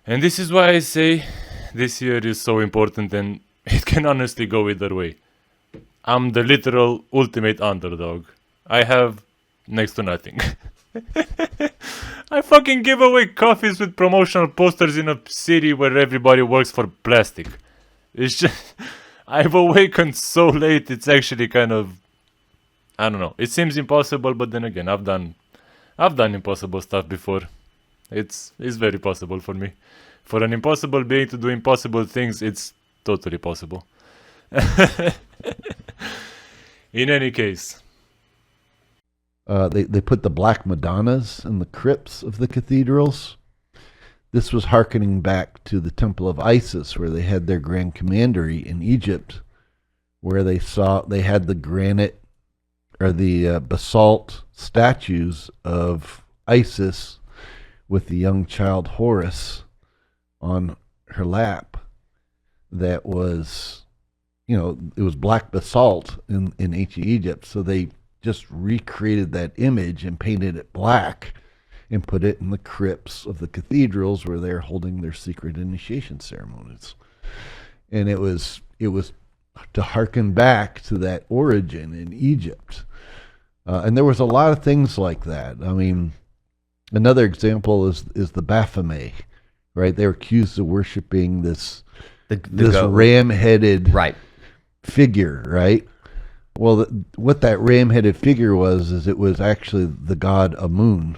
And this is why I say this year is so important, and it can honestly go either way. I'm the literal ultimate underdog. I have next to nothing. I fucking give away coffees with promotional posters in a city where everybody works for plastic. It's just, I've awakened so late, it's actually kind of, I don't know. It seems impossible, but then again, I've done impossible stuff before. It's very possible for me. For an impossible being to do impossible things, it's totally possible. In any case. They put the Black Madonnas in the crypts of the cathedrals. This was hearkening back to the Temple of Isis, where they had their Grand Commandery in Egypt, where they had the granite or the basalt statues of Isis with the young child Horus on her lap. That was, it was black basalt in ancient Egypt. So they just recreated that image and painted it black and put it in the crypts of the cathedrals where they're holding their secret initiation ceremonies. And it was to hearken back to that origin in Egypt. And there was a lot of things like that. I mean, another example is the Baphomet, right? They were accused of worshiping this ram-headed figure, right? Well, what that ram-headed figure was it was actually the god Amun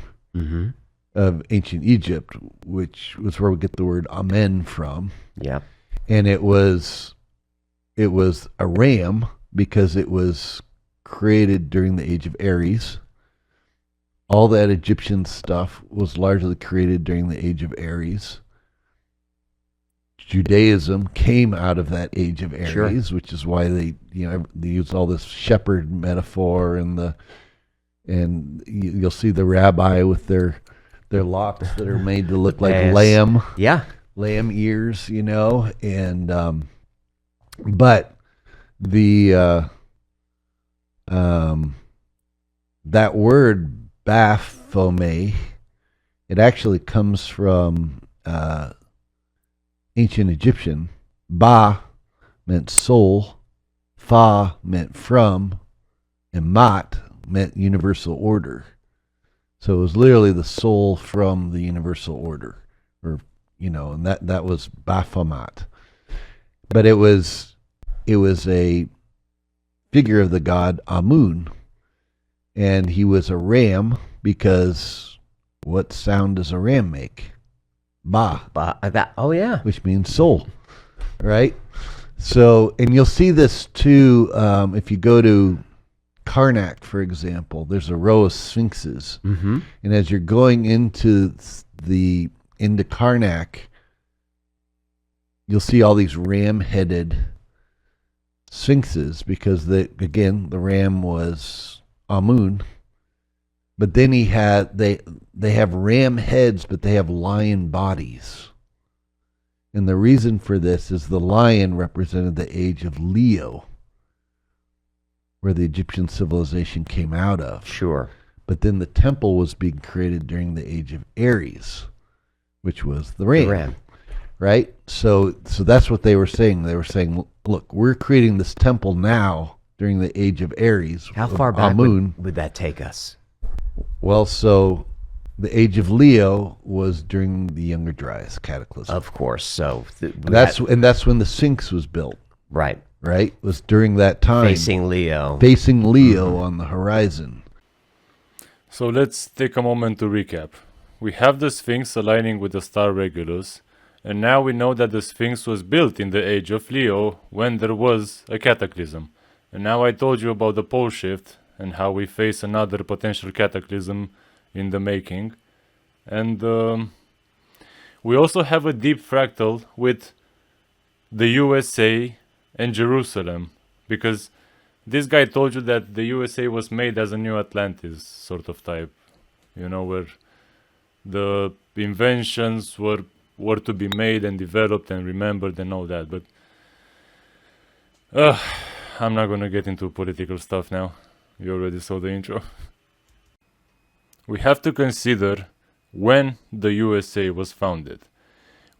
of ancient Egypt, which was where we get the word Amen from. Yeah. And it was a ram because it was created during the age of Aries. All that Egyptian stuff was largely created during the age of Aries. Judaism came out of that age of Aries, which is why they use all this shepherd metaphor and you'll see the rabbi with their locks that are made to look like lamb ears, and but the that word Baphomet, it actually comes from ancient Egyptian. Ba meant soul, Fa meant from, and Mat meant universal order. So it was literally the soul from the universal order, and that was Baphomet. But it was a figure of the god Amun, and he was a ram because what sound does a ram make? Ba. Which means soul, right? So, and you'll see this too if you go to Karnak, for example. There's a row of sphinxes, and as you're going into Karnak, you'll see all these ram-headed sphinxes because the ram was Amun. But then they have ram heads, but they have lion bodies. And the reason for this is the lion represented the age of Leo, where the Egyptian civilization came out of. Sure. But then the temple was being created during the age of Aries, which was the ram. Right? So that's what they were saying. They were saying, look, we're creating this temple now during the age of Aries. How far back would that take us? Well, so the age of Leo was during the Younger Dryas Cataclysm. Of course. So that's when the Sphinx was built. Right. Right? It was during that time. Facing Leo on the horizon. So let's take a moment to recap. We have the Sphinx aligning with the star Regulus, and now we know that the Sphinx was built in the age of Leo when there was a cataclysm. And now I told you about the pole shift and how we face another potential cataclysm in the making. And we also have a deep fractal with the USA and Jerusalem, because this guy told you that the USA was made as a new Atlantis sort of type, where the inventions were to be made and developed and remembered and all that. But I'm not going to get into political stuff now. You already saw the intro. We have to consider when the USA was founded.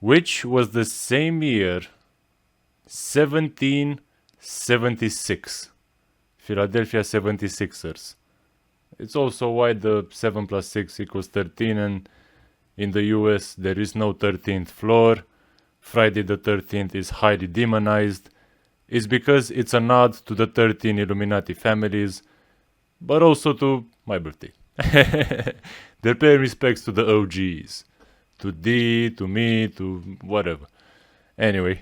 which was the same year, 1776. Philadelphia 76ers. It's also why the 7 plus 6 equals 13, and in the US there is no 13th floor. Friday the 13th is highly demonized. It's because it's a nod to the 13 Illuminati families, but also to my birthday. They're paying respects to the OGs. To D, to me, to whatever. Anyway.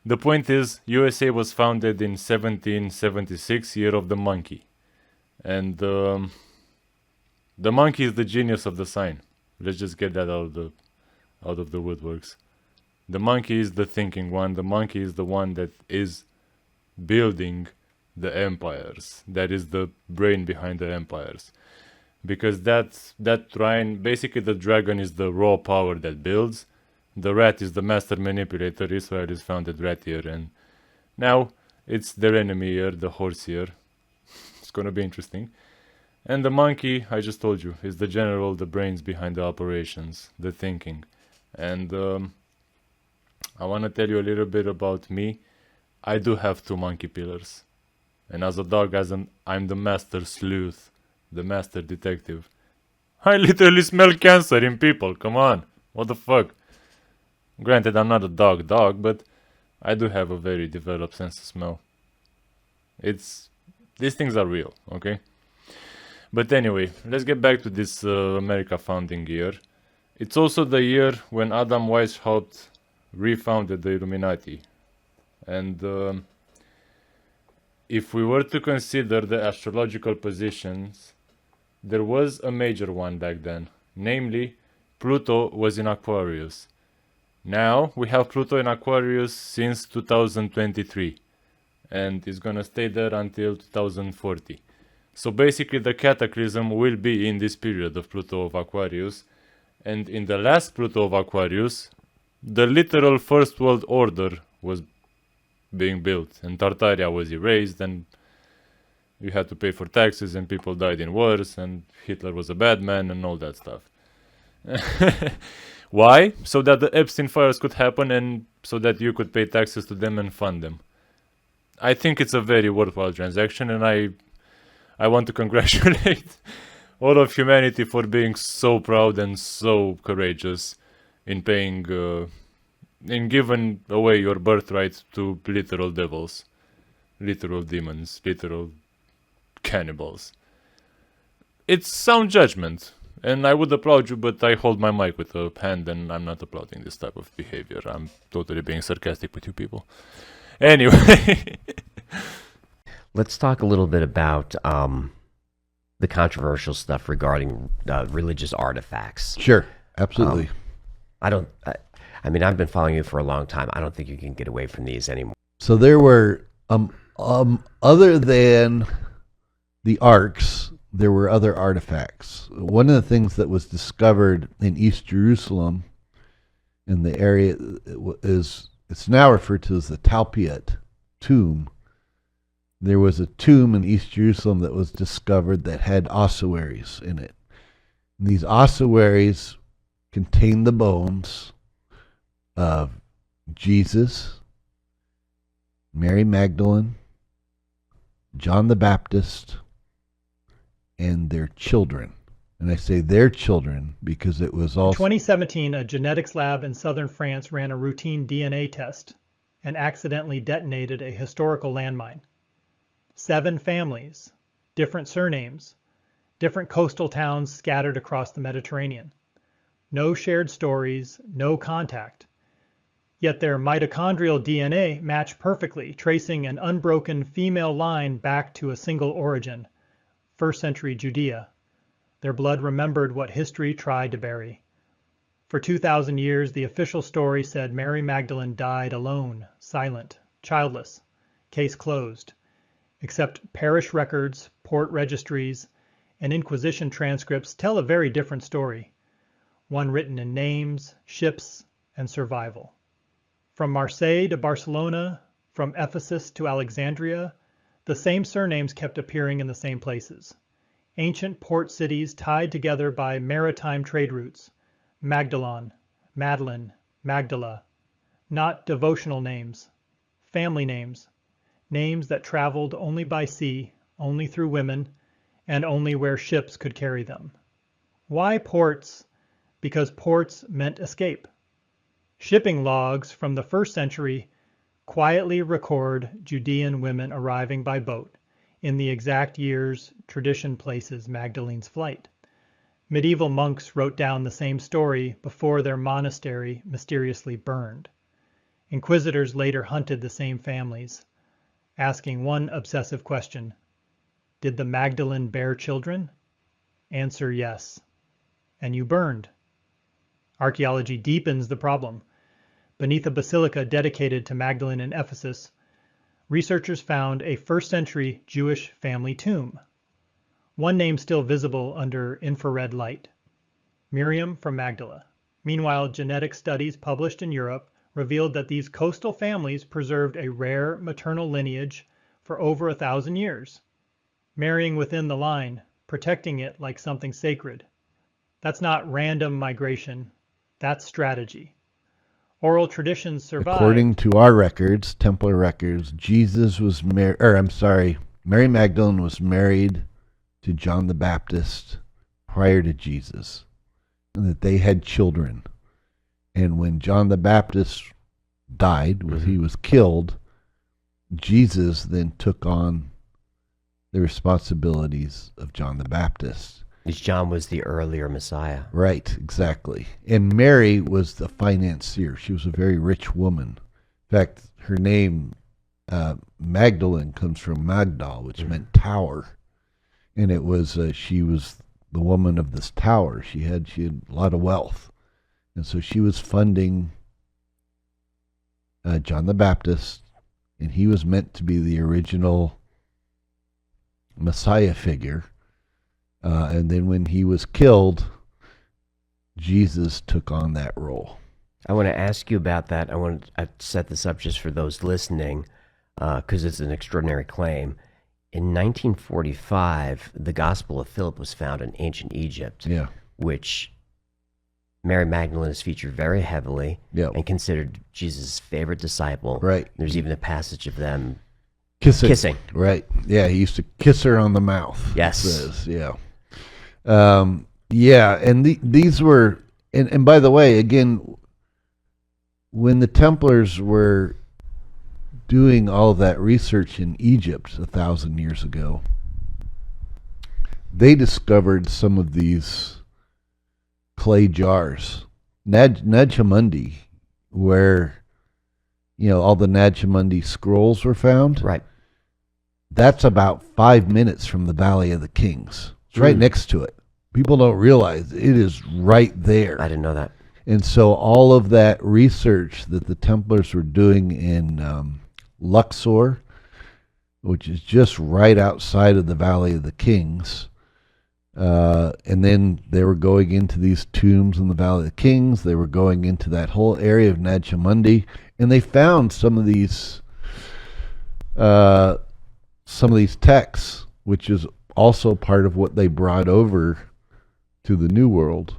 The point is, USA was founded in 1776, year of the monkey. And the monkey is the genius of the sign. Let's just get that out of the woodworks. The monkey is the thinking one. The monkey is the one that is building the empires. That is the brain behind the empires. Because that trine, basically the dragon is the raw power that builds. The rat is the master manipulator. Israel is founded rat year, and now it's their enemy year, the horse year. It's gonna be interesting. And the monkey, I just told you, is the general, the brains behind the operations, the thinking. And I want to tell you a little bit about me. I do have 2 monkey pillars. And as a dog, I'm the master sleuth, the master detective. I literally smell cancer in people, come on, what the fuck? Granted, I'm not a dog, but I do have a very developed sense of smell. These things are real, okay? But anyway, let's get back to this America founding year. It's also the year when Adam Weishaupt refounded the Illuminati. And if we were to consider the astrological positions, there was a major one back then. Namely, Pluto was in Aquarius. Now, we have Pluto in Aquarius since 2023. And it's gonna stay there until 2040. So basically the Cataclysm will be in this period of Pluto of Aquarius. And in the last Pluto of Aquarius, the literal First World Order was being built. And Tartaria was erased, and you had to pay for taxes, and people died in wars, and Hitler was a bad man, and all that stuff. Why? So that the Epstein files could happen, and so that you could pay taxes to them and fund them. I think it's a very worthwhile transaction, and I want to congratulate all of humanity for being so proud and so courageous in paying, in giving away your birthright to literal devils, literal demons, literal cannibals. It's sound judgment, and I would applaud you, but I hold my mic with a hand, and I'm not applauding this type of behavior. I'm totally being sarcastic with you people. Anyway. Let's talk a little bit about the controversial stuff regarding religious artifacts. Sure, absolutely. I mean, I've been following you for a long time. I don't think you can get away from these anymore. So there were, other than the arks, there were other artifacts. One of the things that was discovered in East Jerusalem, in the area, it's now referred to as the Talpiot tomb. There was a tomb in East Jerusalem that was discovered that had ossuaries in it. And these ossuaries contained the bones of Jesus, Mary Magdalene, John the Baptist, and their children. And I say their children because it was also... In 2017, a genetics lab in southern France ran a routine DNA test and accidentally detonated a historical landmine. 7 families, different surnames, different coastal towns scattered across the Mediterranean. No shared stories, no contact. Yet their mitochondrial DNA matched perfectly, tracing an unbroken female line back to a single origin, 1st century Judea. Their blood remembered what history tried to bury. For 2,000 years, the official story said Mary Magdalene died alone, silent, childless, case closed. Except parish records, port registries, and Inquisition transcripts tell a very different story, one written in names, ships, and survival. From Marseille to Barcelona, from Ephesus to Alexandria, the same surnames kept appearing in the same places. Ancient port cities tied together by maritime trade routes, Magdalon, Madeline, Magdala, not devotional names, family names, names that traveled only by sea, only through women, and only where ships could carry them. Why ports? Because ports meant escape. Shipping logs from the 1st century quietly record Judean women arriving by boat in the exact years tradition places Magdalene's flight. Medieval monks wrote down the same story before their monastery mysteriously burned. Inquisitors later hunted the same families, asking one obsessive question: did the Magdalene bear children? Answer: yes. And you burned. Archaeology deepens the problem. Beneath a basilica dedicated to Magdalene in Ephesus, researchers found a 1st century Jewish family tomb. One name still visible under infrared light: Miriam from Magdala. Meanwhile, genetic studies published in Europe revealed that these coastal families preserved a rare maternal lineage for over 1,000 years, marrying within the line, protecting it like something sacred. That's not random migration, that's strategy. Oral traditions survive. According to our records, Templar records, Mary Magdalene was married to John the Baptist prior to Jesus, and that they had children. And when John the Baptist died, when he was killed, Jesus then took on the responsibilities of John the Baptist. Because John was the earlier Messiah. Right, exactly. And Mary was the financier. She was a very rich woman. In fact, her name, Magdalene, comes from Magdal, which meant tower. And it was she was the woman of this tower. She had a lot of wealth. And so she was funding John the Baptist, and he was meant to be the original Messiah figure. And then when he was killed, Jesus took on that role. I want to ask you about that. I want to set this up just for those listening, because it's an extraordinary claim. In 1945, the Gospel of Philip was found in ancient Egypt, which Mary Magdalene is featured very heavily and considered Jesus' favorite disciple. Right. There's even a passage of them kissing. Right. Yeah, he used to kiss her on the mouth. Yes. It says, and these were, and by the way, again, when the Templars were doing all of that research in Egypt 1,000 years ago, they discovered some of these clay jars, Nag Hammadi, where all the Nag Hammadi scrolls were found. Right. That's about 5 minutes from the Valley of the Kings. It's right next to it. People don't realize it is right there. I didn't know that. And so all of that research that the Templars were doing in Luxor, which is just right outside of the Valley of the Kings, and then they were going into these tombs in the Valley of the Kings. They were going into that whole area of Nag Hammadi, and they found some of these texts, which is also part of what they brought over to the New World,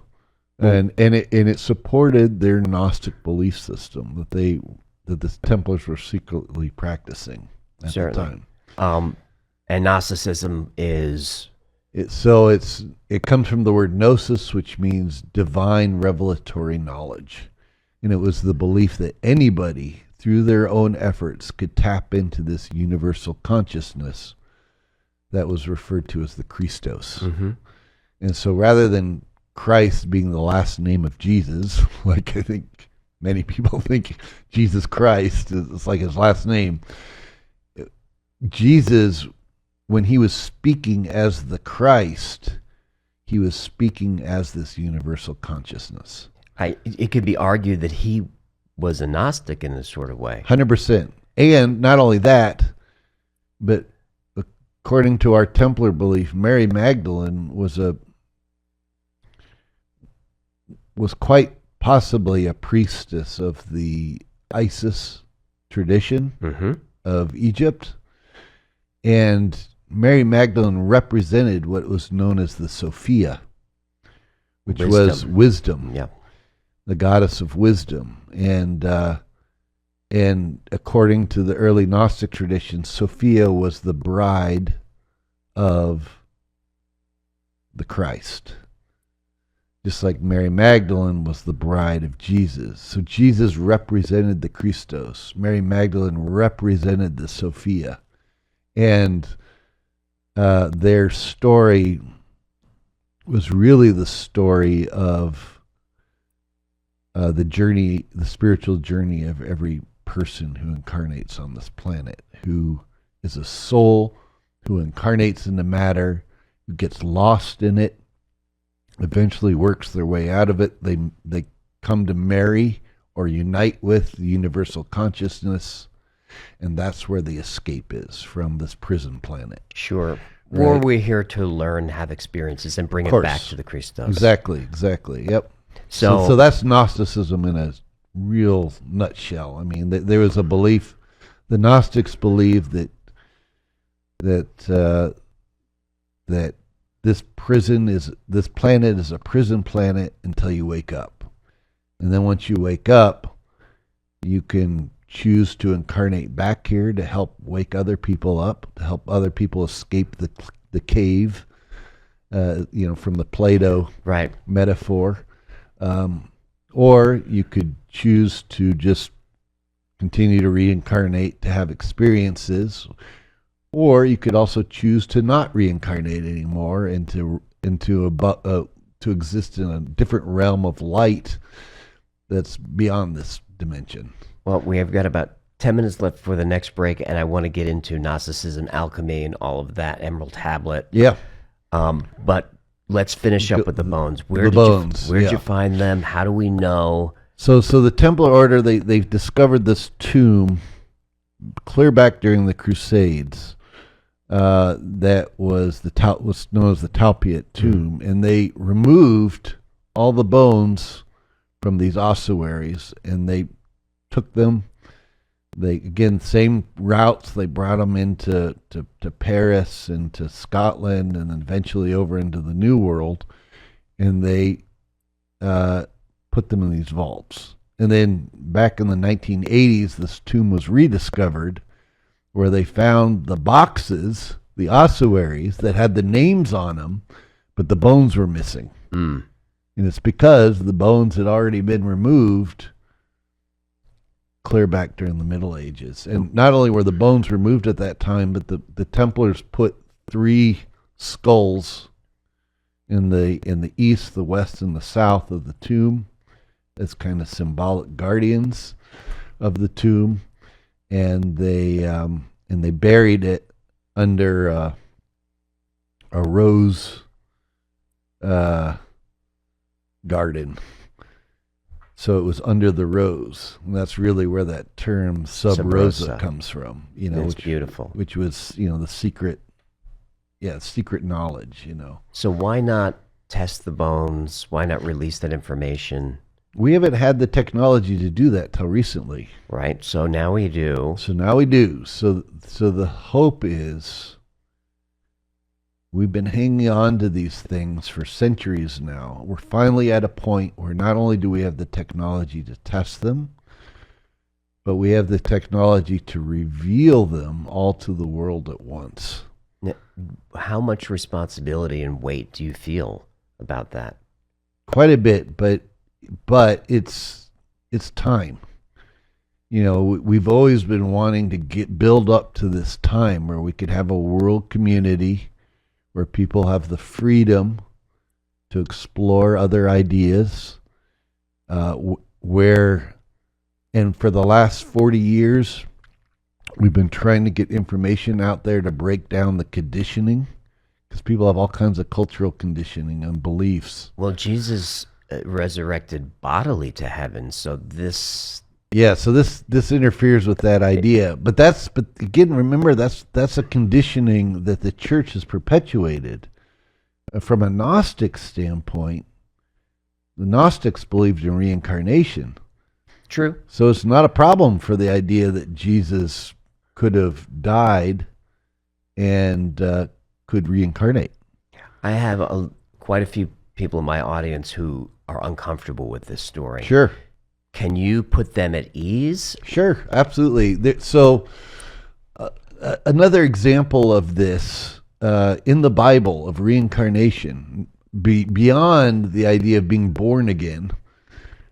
and it supported their Gnostic belief system that the Templars were secretly practicing at the time. And Gnosticism is it comes from the word gnosis, which means divine revelatory knowledge, and it was the belief that anybody through their own efforts could tap into this universal consciousness that was referred to as the Christos. And so rather than Christ being the last name of Jesus, like I think many people think Jesus Christ is like his last name, Jesus, when he was speaking as the Christ, he was speaking as this universal consciousness. It could be argued that he was a Gnostic in a sort of way. 100%. And not only that, but according to our Templar belief, Mary Magdalene was quite possibly a priestess of the Isis tradition of Egypt. And Mary Magdalene represented what was known as the Sophia, which was wisdom. Yeah. the goddess of wisdom, and according to the early Gnostic tradition, Sophia was the bride of the Christ, just like Mary Magdalene was the bride of Jesus. So Jesus represented the Christos. Mary Magdalene represented the Sophia. And their story was really the story of the journey, the spiritual journey of every person who incarnates on this planet, who is a soul, who incarnates into matter, who gets lost in it, eventually works their way out of it. They come to marry or unite with the universal consciousness, and that's where the escape is from this prison planet. Sure. Right. Or we're here to learn, have experiences, and bring it back to the Christos. Exactly. Yep. So that's Gnosticism in a real nutshell. I mean, there was a belief, the Gnostics believed that this planet is a prison planet until you wake up. And then once you wake up, you can choose to incarnate back here to help wake other people up, to help other people escape the cave, from the Plato metaphor. Or you could choose to just continue to reincarnate to have experiences, or you could also choose to not reincarnate anymore and to exist in a different realm of light that's beyond this dimension. Well, we have got about 10 minutes left for the next break, and I want to get into Gnosticism, alchemy, and all of that, Emerald Tablet. Yeah. But let's finish up with the bones. Where did you find them? How do we know? So the Templar Order, they've discovered this tomb clear back during the Crusades. That was was known as the Talpiot tomb, and they removed all the bones from these ossuaries, and they took them. They, again, same routes. They brought them into to Paris and to Scotland, and then eventually over into the New World, and they put them in these vaults. And then back in the 1980s, this tomb was rediscovered, where they found the boxes, the ossuaries, that had the names on them, but the bones were missing. And it's because the bones had already been removed clear back during the Middle Ages. And not only were the bones removed at that time, but the Templars put 3 skulls in the east, the west, and the south of the tomb as kind of symbolic guardians of the tomb, and they buried it under a rose garden. So it was under the rose, and that's really where that term sub rosa comes from. It's beautiful. Which was the secret knowledge. So why not test the bones? Why not release that information? We haven't had the technology to do that till recently. Right. So now we do. So the hope is, we've been hanging on to these things for centuries now. We're finally at a point where not only do we have the technology to test them, but we have the technology to reveal them all to the world at once. Now, how much responsibility and weight do you feel about that? Quite a bit, but it's time. We've always been wanting to build up to this time where we could have a world community where people have the freedom to explore other ideas, and for the last 40 years, we've been trying to get information out there to break down the conditioning, because people have all kinds of cultural conditioning and beliefs. Well, Jesus resurrected bodily to heaven, so this... Yeah, so this interferes with that idea. But again, remember, that's a conditioning that the church has perpetuated. From a Gnostic standpoint, the Gnostics believed in reincarnation. True. So it's not a problem for the idea that Jesus could have died and could reincarnate. I have quite a few people in my audience who are uncomfortable with this story. Sure. Can you put them at ease? Sure, absolutely. Another example of this in the Bible of reincarnation, beyond the idea of being born again,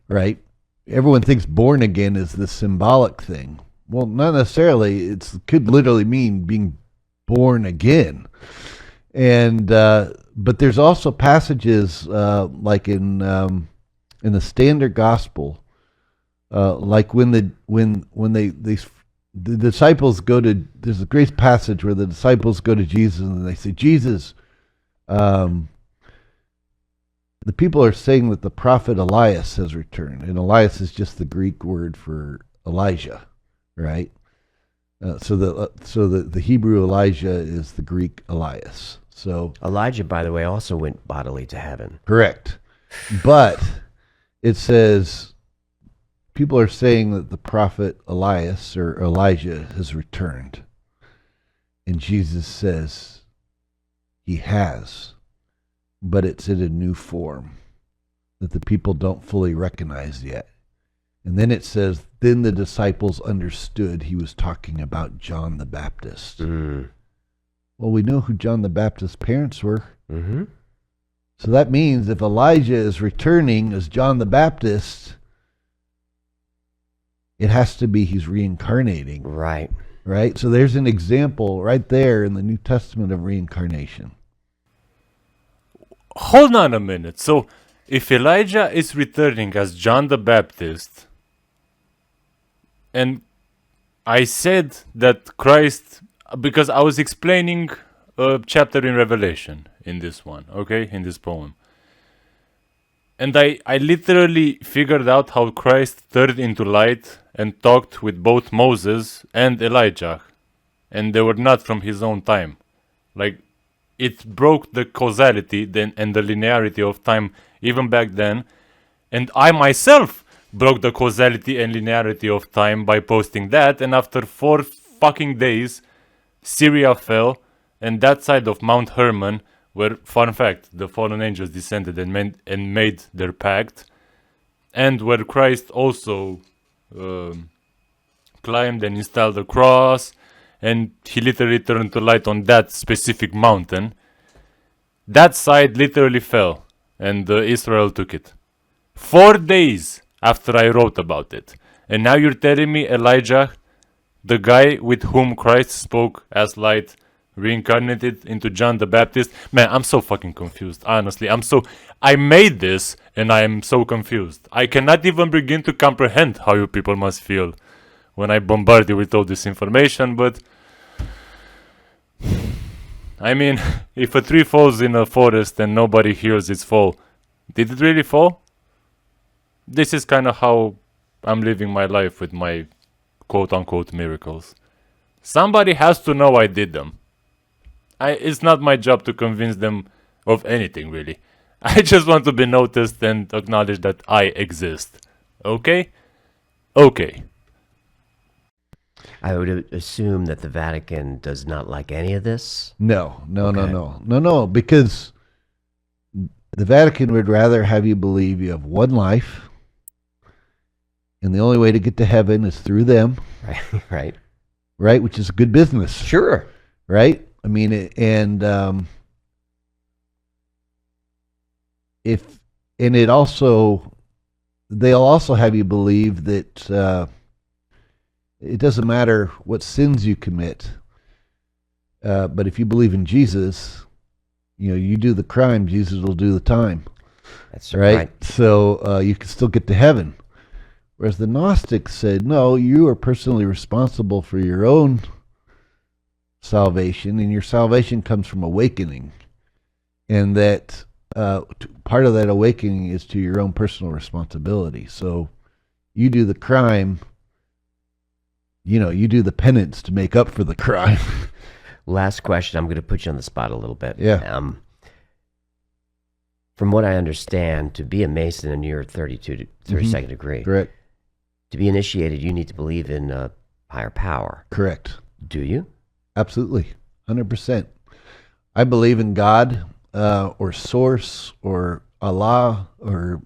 right? Everyone thinks born again is the symbolic thing. Well, not necessarily. It could literally mean being born again. And but there's also passages like in the Standard Gospel, like when the disciples go to, there's a great passage where the disciples go to Jesus and they say, Jesus, the people are saying that the prophet Elias has returned, and Elias is just the Greek word for Elijah, right? So the Hebrew Elijah is the Greek Elias. So Elijah, by the way, also went bodily to heaven. correct, but it says people are saying that the prophet Elias or Elijah has returned, and Jesus says he has, but it's in a new form that the people don't fully recognize yet. And then it says, then the disciples understood he was talking about John the Baptist. Mm. Well, we know who John the Baptist's parents were. Mm-hmm. So that means if Elijah is returning as John the Baptist, it has to be he's reincarnating. Right. Right? So there's an example right there in the New Testament of reincarnation. Hold on a minute. So, if Elijah is returning as John the Baptist, and I said that Christ, because I was explaining a chapter in Revelation in this one, okay, in this poem. And I literally figured out how Christ turned into light and talked with both Moses and Elijah. And they were not from his own time. Like, it broke the causality and the linearity of time even back then. And I myself broke the causality and linearity of time by posting that. And after 4 fucking days, Syria fell. And that side of Mount Hermon, where, fun fact, the fallen angels descended and made their pact. And where Christ also climbed and installed the cross. And he literally turned to light on that specific mountain. That side literally fell, and Israel took it. 4 days after I wrote about it. And now you're telling me Elijah, the guy with whom Christ spoke as light, reincarnated into John the Baptist? Man, I'm so fucking confused, honestly. I made this, and I am so confused. I cannot even begin to comprehend how you people must feel when I bombard you with all this information, but I mean, if a tree falls in a forest and nobody hears its fall, did it really fall? This is kind of how I'm living my life with my quote-unquote miracles. Somebody has to know I did them. It's not my job to convince them of anything, really. I just want to be noticed and acknowledge that I exist. Okay? Okay. I would assume that the Vatican does not like any of this. No, Okay. because the Vatican would rather have you believe you have one life, and the only way to get to heaven is through them, Right. which is good business, Sure. right? I mean, they'll also have you believe that it doesn't matter what sins you commit, but if you believe in Jesus, you do the crime, Jesus will do the time. That's Right? So you can still get to heaven. Whereas the Gnostics said, no, you are personally responsible for your own salvation, and your salvation comes from awakening. And that part of that awakening is to your own personal responsibility. So you do the crime, you do the penance to make up for the crime. Last question. I'm going to put you on the spot a little bit. Yeah. From what I understand, to be a Mason in your 32nd degree, Correct. to be initiated, you need to believe in a higher power. Correct. Do you? Absolutely. 100%. I believe in God or Source or Allah or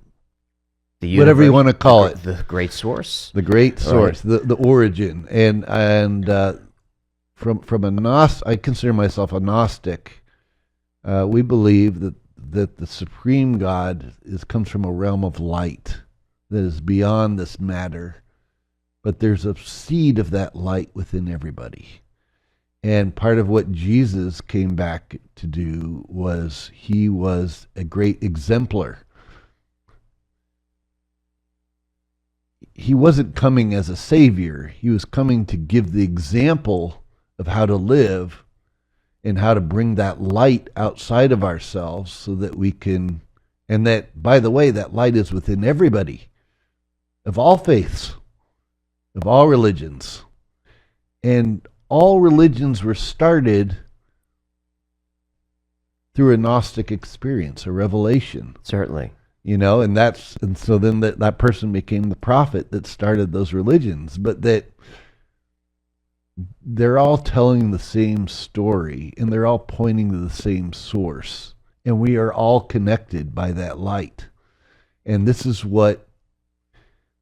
The whatever you universe, want to call it. the great source. The great source, the origin. And from a Gnostic, I consider myself a Gnostic. We believe that the supreme God comes from a realm of light that is beyond this matter. But there's a seed of that light within everybody. And part of what Jesus came back to do was he was a great exemplar. He wasn't coming as a savior. He was coming to give the example of how to live and how to bring that light outside of ourselves so that we can, and that, by the way, that light is within everybody, of all faiths, of all religions. And all religions were started through a Gnostic experience, a revelation. Certainly. And so then that person became the prophet that started those religions, but that they're all telling the same story and they're all pointing to the same source, and we are all connected by that light. And this is why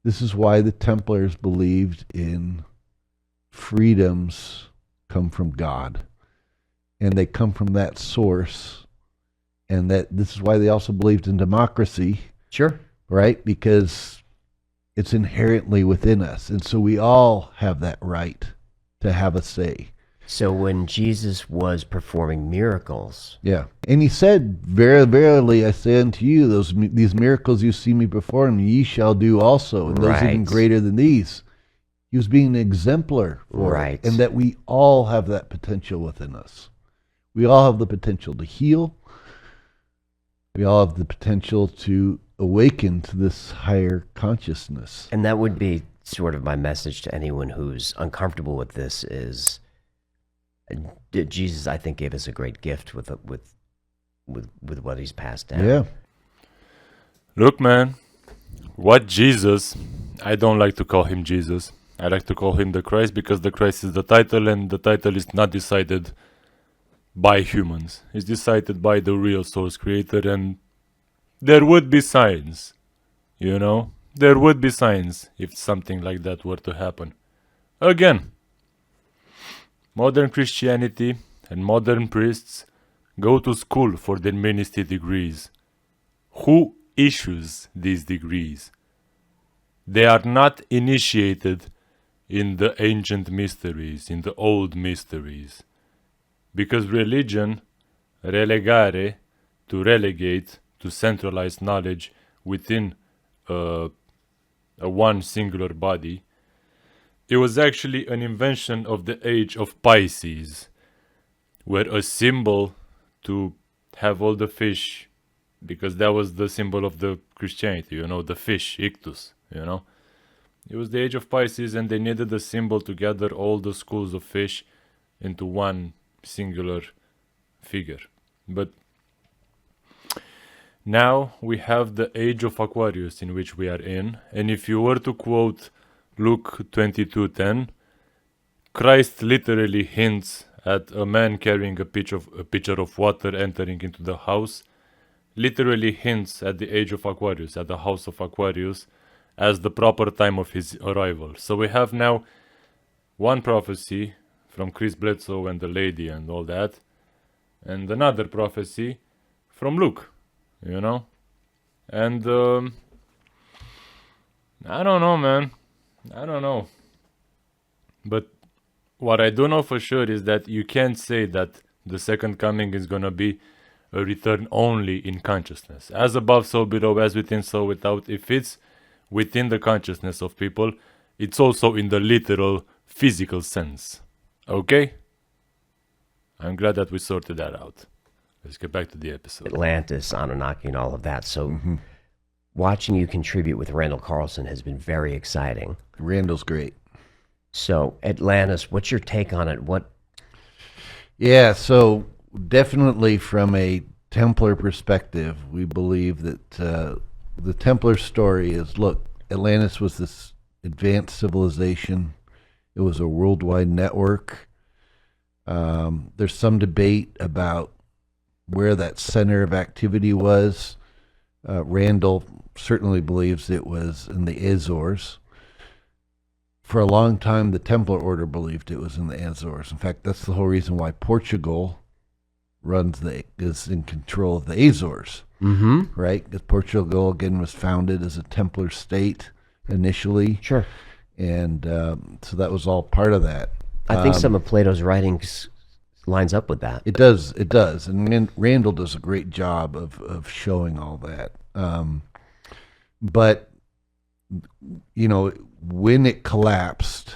the Templars believed in freedoms come from God, and they come from that source. And that this is why they also believed in democracy. Sure. Right? Because it's inherently within us. And so we all have that right to have a say. So when Jesus was performing miracles. Yeah. And he said, "Verily, verily, I say unto you, these miracles you see me perform, ye shall do also, and those even greater than these." He was being an exemplar for it, and that we all have that potential within us. We all have the potential to heal. We all have the potential to awaken to this higher consciousness. And that would be sort of my message to anyone who's uncomfortable with this is Jesus, I think, gave us a great gift with what he's passed down. Yeah. Look, man, what Jesus, I don't like to call him Jesus. I like to call him the Christ because the Christ is the title, and the title is not decided by humans. It's decided by the real source creator, and there would be signs, there would be signs if something like that were to happen. Again, modern Christianity and modern priests go to school for their ministry degrees. Who issues these degrees? They are not initiated in the ancient mysteries, in the old mysteries. Because religion, relegare, to relegate, to centralize knowledge within a one singular body, it was actually an invention of the age of Pisces, where a symbol to have all the fish, because that was the symbol of the Christianity, the fish, ictus, It was the age of Pisces, and they needed a symbol to gather all the schools of fish into one singular figure. But now we have the age of Aquarius in which we are in, and if you were to quote Luke 22:10, Christ literally hints at a man carrying a pitcher of water entering into the house, literally hints at the age of Aquarius, at the house of Aquarius, as the proper time of his arrival. So we have now one prophecy from Chris Bledsoe and the lady and all that, and another prophecy from Luke, And I don't know, man. I don't know. But what I do know for sure is that you can't say that the second coming is going to be a return only in consciousness. As above, so below, as within, so without. If it's within the consciousness of people, it's also in the literal physical sense. Okay? I'm glad that we sorted that out. Let's get back to the episode. Atlantis, Anunnaki, and all of that. So watching you contribute with Randall Carlson has been very exciting. Randall's great. So Atlantis, what's your take on it? Yeah, so definitely from a Templar perspective, we believe that the Templar story is, look, Atlantis was this advanced civilization. It was a worldwide network. There's some debate about where that center of activity was. Randall certainly believes it was in the Azores. For a long time, the Templar Order believed it was in the Azores. In fact, that's the whole reason why Portugal is in control of the Azores, right? Because Portugal, again, was founded as a Templar state initially. Sure. And so that was all part of that. I think some of Plato's writings lines up with that. It does. And Randall does a great job of showing all that. But, when it collapsed,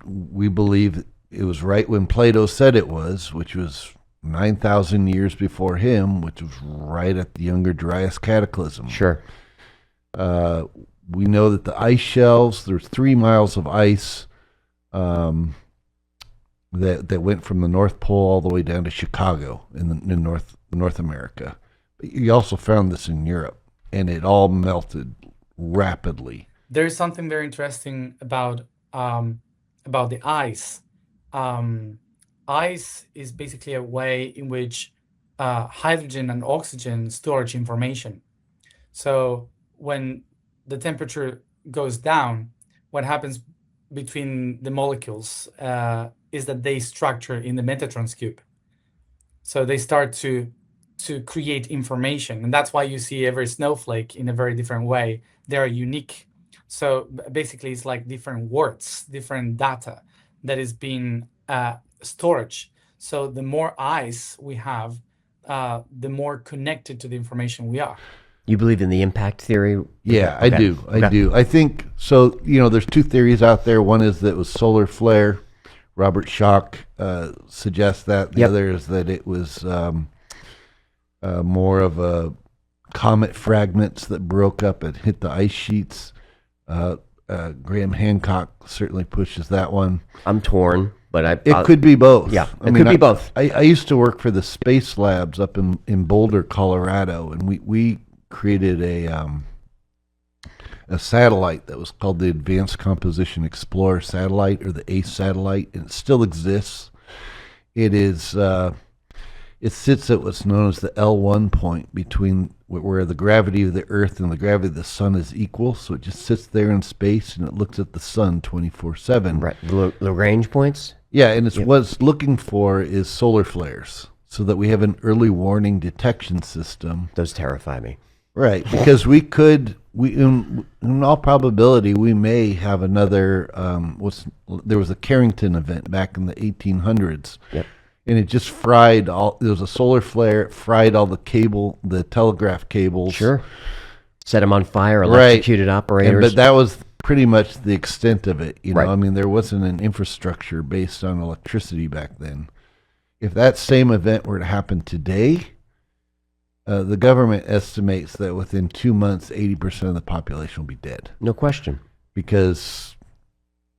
we believe it was right when Plato said it was, which was 9,000 years before him, which was right at the Younger Dryas Cataclysm. Sure. We know that the ice shelves, there's 3 miles of ice that went from the North Pole all the way down to Chicago in North America. But you also found this in Europe, and it all melted rapidly. There is something very interesting about the ice. Ice is basically a way in which hydrogen and oxygen storage information. So when the temperature goes down, what happens between the molecules is that they structure in the Metatron's cube. So they start to create information, and that's why you see every snowflake in a very different way. They are unique. So basically, it's like different words, different data that is being storage. So the more ice we have, the more connected to the information we are. You believe in the impact theory? Yeah, Okay. I do. I think so. There's 2 theories out there. One is that it was solar flare. Robert Schoch suggests that. The other is that it was more of a comet fragments that broke up and hit the ice sheets. Graham Hancock certainly pushes that one. I'm torn, but It could be both. Yeah, it could be both. I used to work for the space labs up in Boulder, Colorado, and we created a satellite that was called the Advanced Composition Explorer satellite, or the ACE satellite, and it still exists. It is it sits at what's known as the L1 point, between where the gravity of the Earth and the gravity of the Sun is equal. So it just sits there in space and it looks at the Sun 24/7. Right, the Lagrange points. Yeah, and what it's looking for is solar flares, so that we have an early warning detection system. Those terrify me. Right, because in all probability, we may have another. There was a Carrington event back in the 1800s. Yep. And it just fried all. There was a solar flare. It fried all the telegraph cables. Sure. Set them on fire, electrocuted operators. But that was pretty much the extent of it. Right. I mean, there wasn't an infrastructure based on electricity back then. If that same event were to happen today, the government estimates that within 2 months, 80% of the population will be dead. No question. Because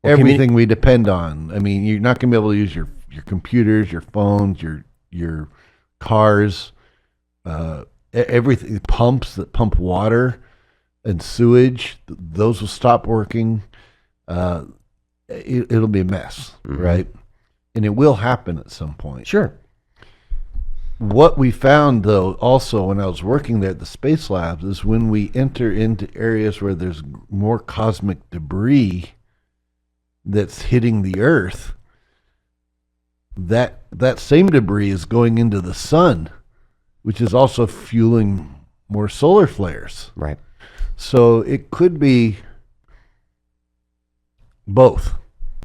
everything we depend on. I mean, you're not going to be able to use your computers, your phones, your cars, everything, pumps that pump water and sewage, those will stop working. It'll be a mess, right? And it will happen at some point. Sure. What we found, though, also when I was working there at the space labs, is when we enter into areas where there's more cosmic debris that's hitting the Earth, that same debris is going into the sun, which is also fueling more solar flares. Right. So it could be both.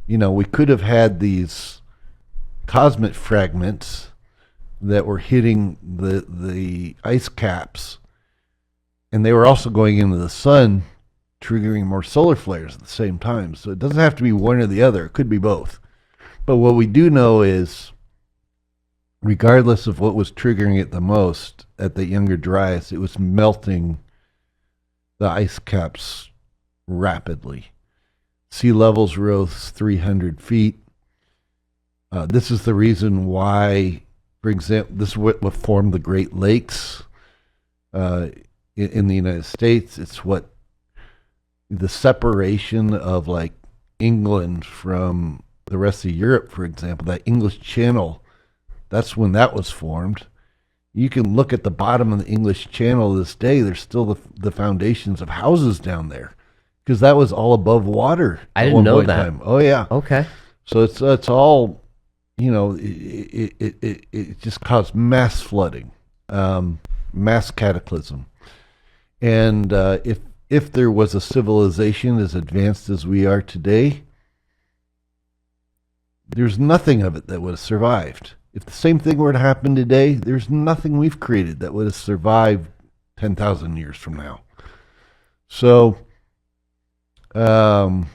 We could have had these cosmic fragments that were hitting the ice caps, and they were also going into the sun, triggering more solar flares at the same time. So it doesn't have to be one or the other. It could be both. But what we do know is, regardless of what was triggering it the most at the Younger Dryas, it was melting the ice caps rapidly. Sea levels rose 300 feet. This is the reason why, for example, this is what formed the Great Lakes in the United States. It's what the separation of like England from the rest of Europe, for example, that English Channel, that's when that was formed. You can look at the bottom of the English Channel this day. There's still the foundations of houses down there because that was all above water. I at didn't one know point in that. time. Oh yeah. Okay. So it's all, you know, it just caused mass flooding, mass cataclysm, and if there was a civilization as advanced as we are today, there's nothing of it that would have survived. If the same thing were to happen today, there's nothing we've created that would have survived 10,000 years from now. So, so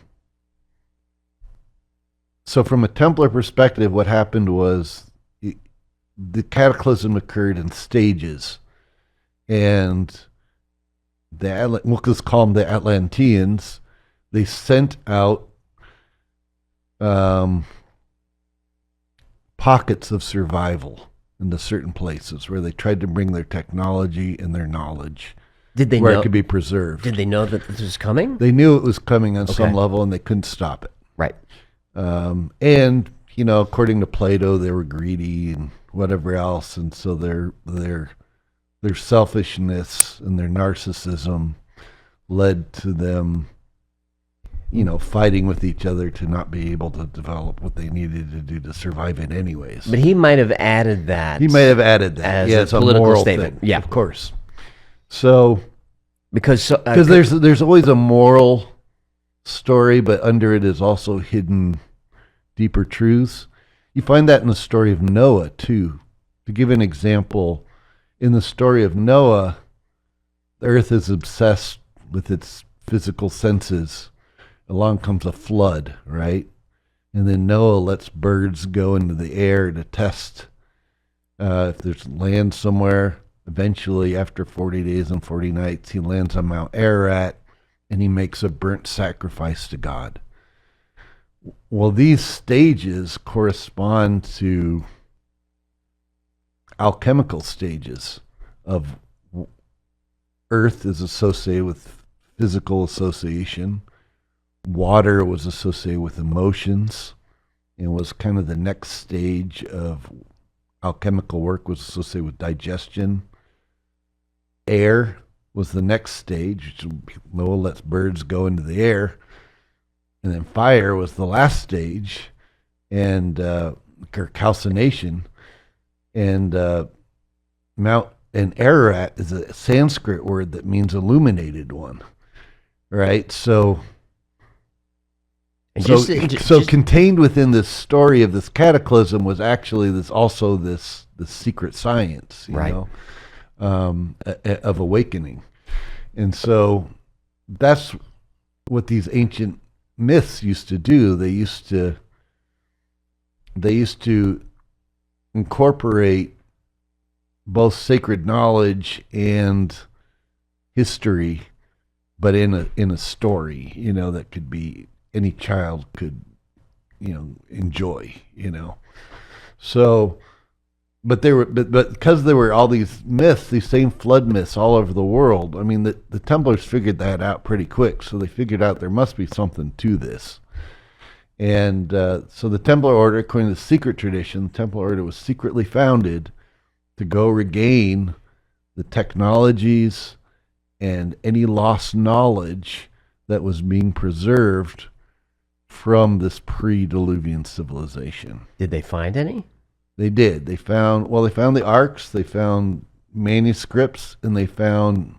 from a Templar perspective, what happened was the cataclysm occurred in stages, and we'll just call them the Atlanteans. They sent out pockets of survival into certain places where they tried to bring their technology and their knowledge Did they where know? it could be preserved. Did they know that this was coming? They knew it was coming on some Okay. level, and they couldn't stop it. Right. And you know, according to Plato, they were greedy and whatever else, and so their selfishness and their narcissism led to them, you know, fighting with each other to not be able to develop what they needed to do to survive it anyways. But he might have added that. He may have added that. as Yeah, a it's a political moral statement. thing. Yeah. Of course. So, because because there's always a moral story, but under it is also hidden deeper truths. You find that in the story of Noah too. To give an example, in the story of Noah, the earth is obsessed with its physical senses. Along comes a flood, right? And then Noah lets birds go into the air to test if there's land somewhere. Eventually, after 40 days and 40 nights, he lands on Mount Ararat, and he makes a burnt sacrifice to God. Well, these stages correspond to alchemical stages of earth is associated with physical association. Water was associated with emotions and was kind of the next stage of alchemical work, was associated with digestion. Air was the next stage. Noah lets birds go into the air. And then fire was the last stage, and calcination. And Ararat is a Sanskrit word that means illuminated one, right? So contained within this story of this cataclysm was actually this secret science, you Right. know, of awakening. And so that's what these ancient myths used to do. They used to incorporate both sacred knowledge and history, but in a story, you know, that could be any child could, you know, enjoy, you know. So, but because there were all these myths, these same flood myths all over the world. I mean, the Templars figured that out pretty quick. So they figured out there must be something to this. And so the Templar Order, according to the secret tradition, the Templar Order was secretly founded to go regain the technologies and any lost knowledge that was being preserved from this pre-Diluvian civilization. Did they find any? They did. They found the arks, they found manuscripts, and they found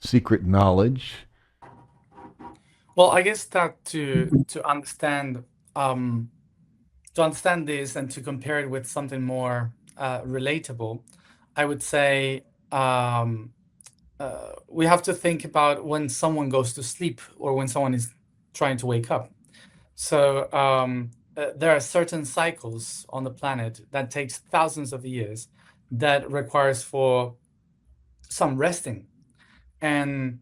secret knowledge. Well, I guess that to understand this and to compare it with something more relatable, I would say we have to think about when someone goes to sleep or when someone is trying to wake up. So there are certain cycles on the planet that takes thousands of years that requires for some resting. And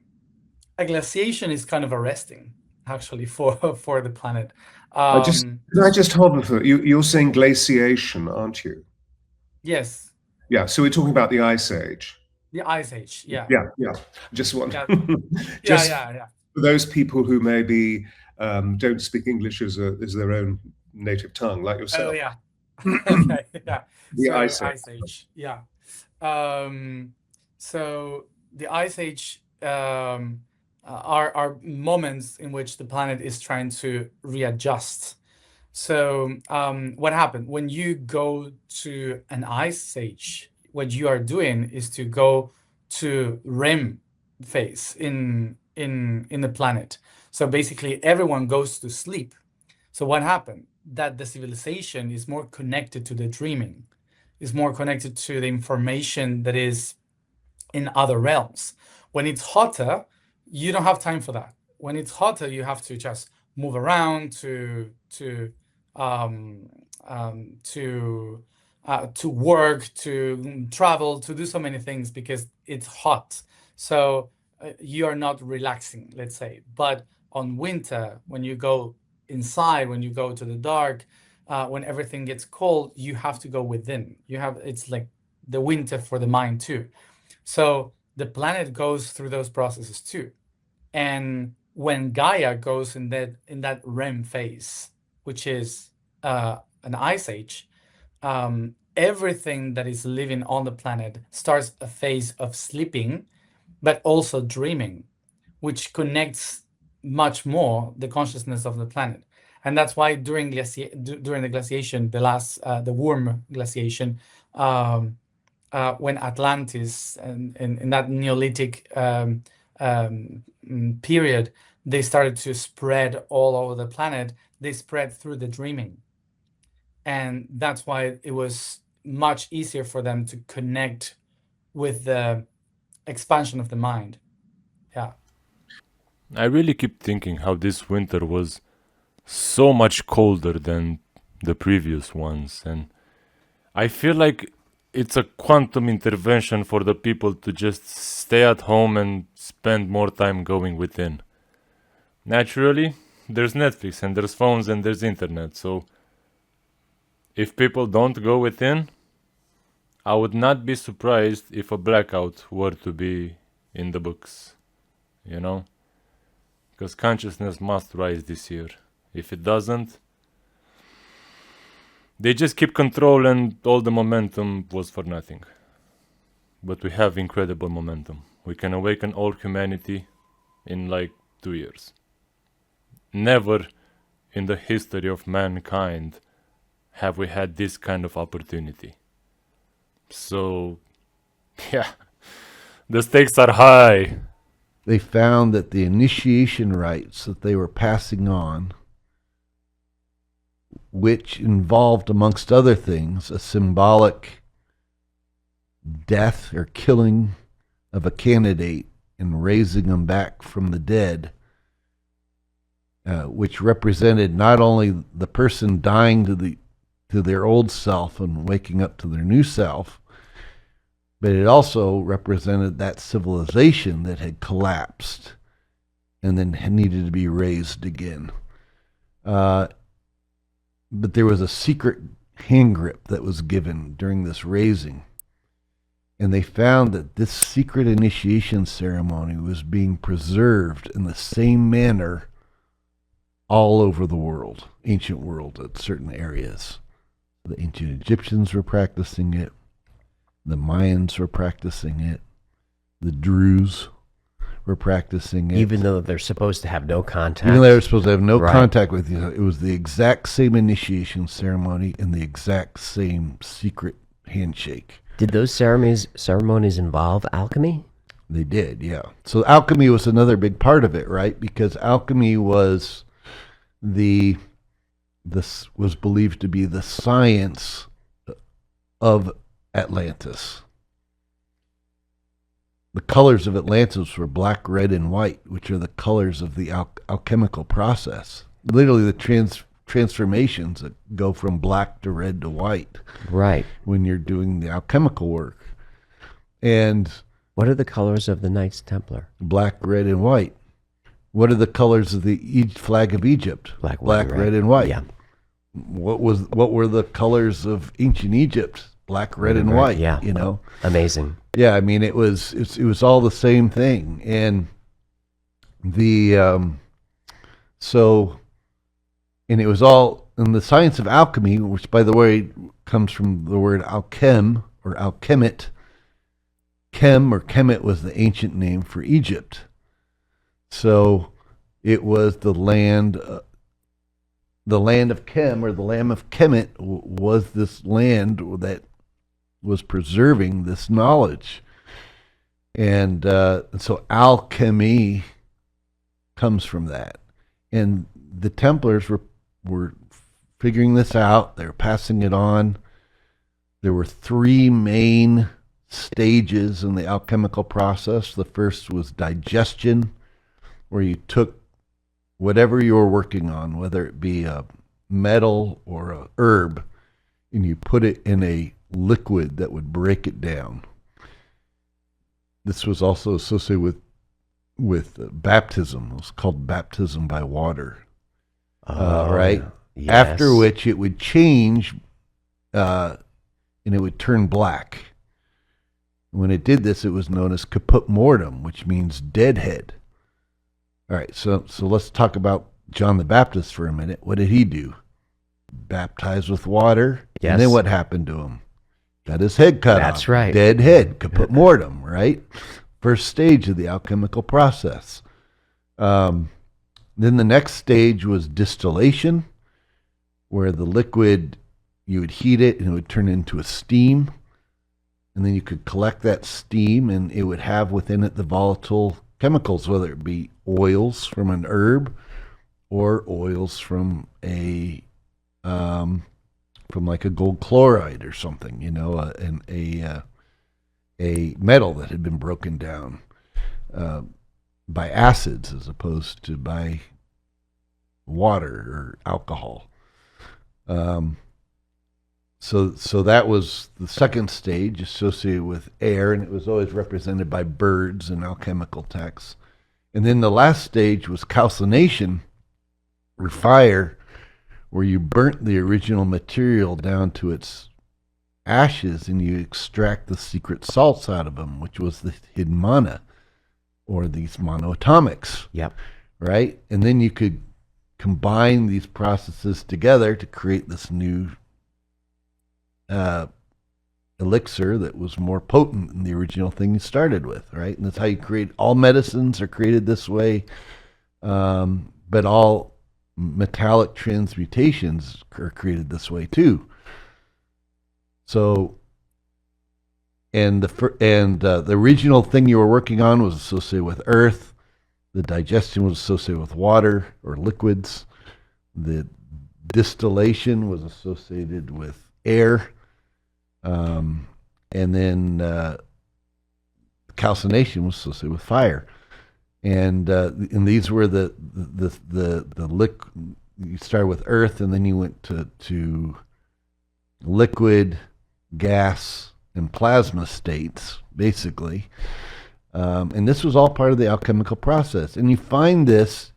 a glaciation is kind of a resting, actually, for the planet. Can I just hold on for you're saying glaciation, aren't you? Yes. Yeah, so we're talking about the Ice Age. The Ice Age, yeah. Yeah. Just want Yeah. just Yeah. for those people who maybe don't speak English as their own native tongue, like yourself. Oh, yeah. Okay, yeah. The So, Ice Age. Ice Age, yeah. So the ice age are moments in which the planet is trying to readjust. So what happened when you go to an ice age? What you are doing is to go to REM phase in the planet. So basically, everyone goes to sleep. So what happened? That the civilization is more connected to the dreaming, is more connected to the information that is in other realms. When it's hotter, you don't have time for that. When it's hotter, you have to just move around um, to work, to travel, to do so many things because it's hot. So you are not relaxing, let's say. But on winter, when you go inside, when you go to the dark, when everything gets cold, you have to go within. It's like the winter for the mind too. So the planet goes through those processes too. And when Gaia goes in that REM phase, which is an ice age, everything that is living on the planet starts a phase of sleeping, but also dreaming, which connects much more the consciousness of the planet. And that's why during the glaciation, the warm glaciation, when Atlantis and in that Neolithic period, they started to spread all over the planet. They spread through the dreaming. And that's why it was much easier for them to connect with the expansion of the mind. Yeah. I really keep thinking how this winter was so much colder than the previous ones, and I feel like it's a quantum intervention for the people to just stay at home and spend more time going within. Naturally, there's Netflix and there's phones and there's internet, so if people don't go within, I would not be surprised if a blackout were to be in the books, you know? Because consciousness must rise this year. If it doesn't, they just keep control and all the momentum was for nothing. But we have incredible momentum. We can awaken all humanity in like 2 years. Never in the history of mankind have we had this kind of opportunity. So, yeah, the stakes are high. They found that the initiation rites that they were passing on, which involved, amongst other things, a symbolic death or killing of a candidate and raising them back from the dead, which represented not only the person dying to their old self and waking up to their new self, but it also represented that civilization that had collapsed and then needed to be raised again. But there was a secret hand grip that was given during this raising. And they found that this secret initiation ceremony was being preserved in the same manner all over the world, ancient world, at certain areas. The ancient Egyptians were practicing it. The Mayans were practicing it. The Druze were practicing it. Even though they're supposed to have no contact. Even though they were supposed to have no Right. contact with you. It was the exact same initiation ceremony and the exact same secret handshake. Did those ceremonies involve alchemy? They did, yeah. So alchemy was another big part of it, right? Because alchemy was this was believed to be the science of Atlantis. The colors of Atlantis were black, red, and white, which are the colors of the alchemical process. Literally the transformations that go from black to red to white. Right. When you're doing the alchemical work. And what are the colors of the Knights Templar? Black, red, and white. What are the colors of the flag of Egypt? Black, red, and white. Yeah. What were the colors of ancient Egypt? Black, red, and white. Yeah. You know. Amazing. Yeah, I mean it was all the same thing, and and it was all in the science of alchemy, which by the way comes from the word alchem or alchemit, Kem or Kemet was the ancient name for Egypt. So it was the land of Kem, or the land of Kemet was this land that was preserving this knowledge. And so alchemy comes from that. And the Templars were figuring this out. They were passing it on. There were three main stages in the alchemical process. The first was digestion, where you took whatever you were working on, whether it be a metal or a herb, and you put it in a liquid that would break it down. This was also associated with baptism. It was called baptism by water. Right? Yes. After which it would change and it would turn black. When it did this, it was known as caput mortem, which means deadhead. All right, so let's talk about John the Baptist for a minute. What did he do? Baptized with water. Yes. And then what happened to him? Got his head cut off. That's right. Dead head, caput mortem, right? First stage of the alchemical process. Then the next stage was distillation, where the liquid, you would heat it and it would turn into a steam. And then you could collect that steam and it would have within it the volatile chemicals, whether it be oils from an herb or oils from like a gold chloride or something, a metal that had been broken down by acids as opposed to by water or alcohol. So that was the second stage, associated with air, and it was always represented by birds in alchemical texts. And then the last stage was calcination, or fire, where you burnt the original material down to its ashes and you extract the secret salts out of them, which was the hidden mana, or these monoatomics. Yep. Right? And then you could combine these processes together to create this new elixir that was more potent than the original thing you started with, right? And that's how you create all medicines are created this way, but all metallic transmutations are created this way too. So, and the original thing you were working on was associated with earth. The digestion was associated with water or liquids. The distillation was associated with air. And then calcination was associated with fire, and these were the liquid. You started with earth, and then you went to liquid, gas, and plasma states, basically. And this was all part of the alchemical process, and you find this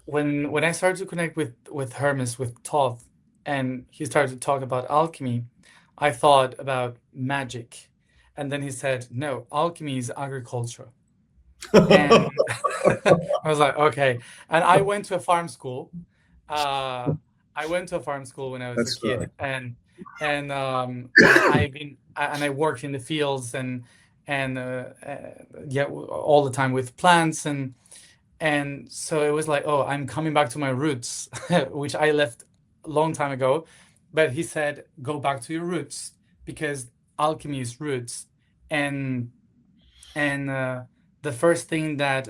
when I started to connect with Hermes, with Thoth, and he started to talk about alchemy, I thought about magic. And then he said, no, alchemy is agriculture. And I was like, okay. And I went to a farm school. I went to a farm school when I was That's a kid. right. And I worked in the fields and all the time with plants. And so it was like, oh, I'm coming back to my roots, which I left a long time ago. But he said, go back to your roots, because alchemy is roots. And the first thing that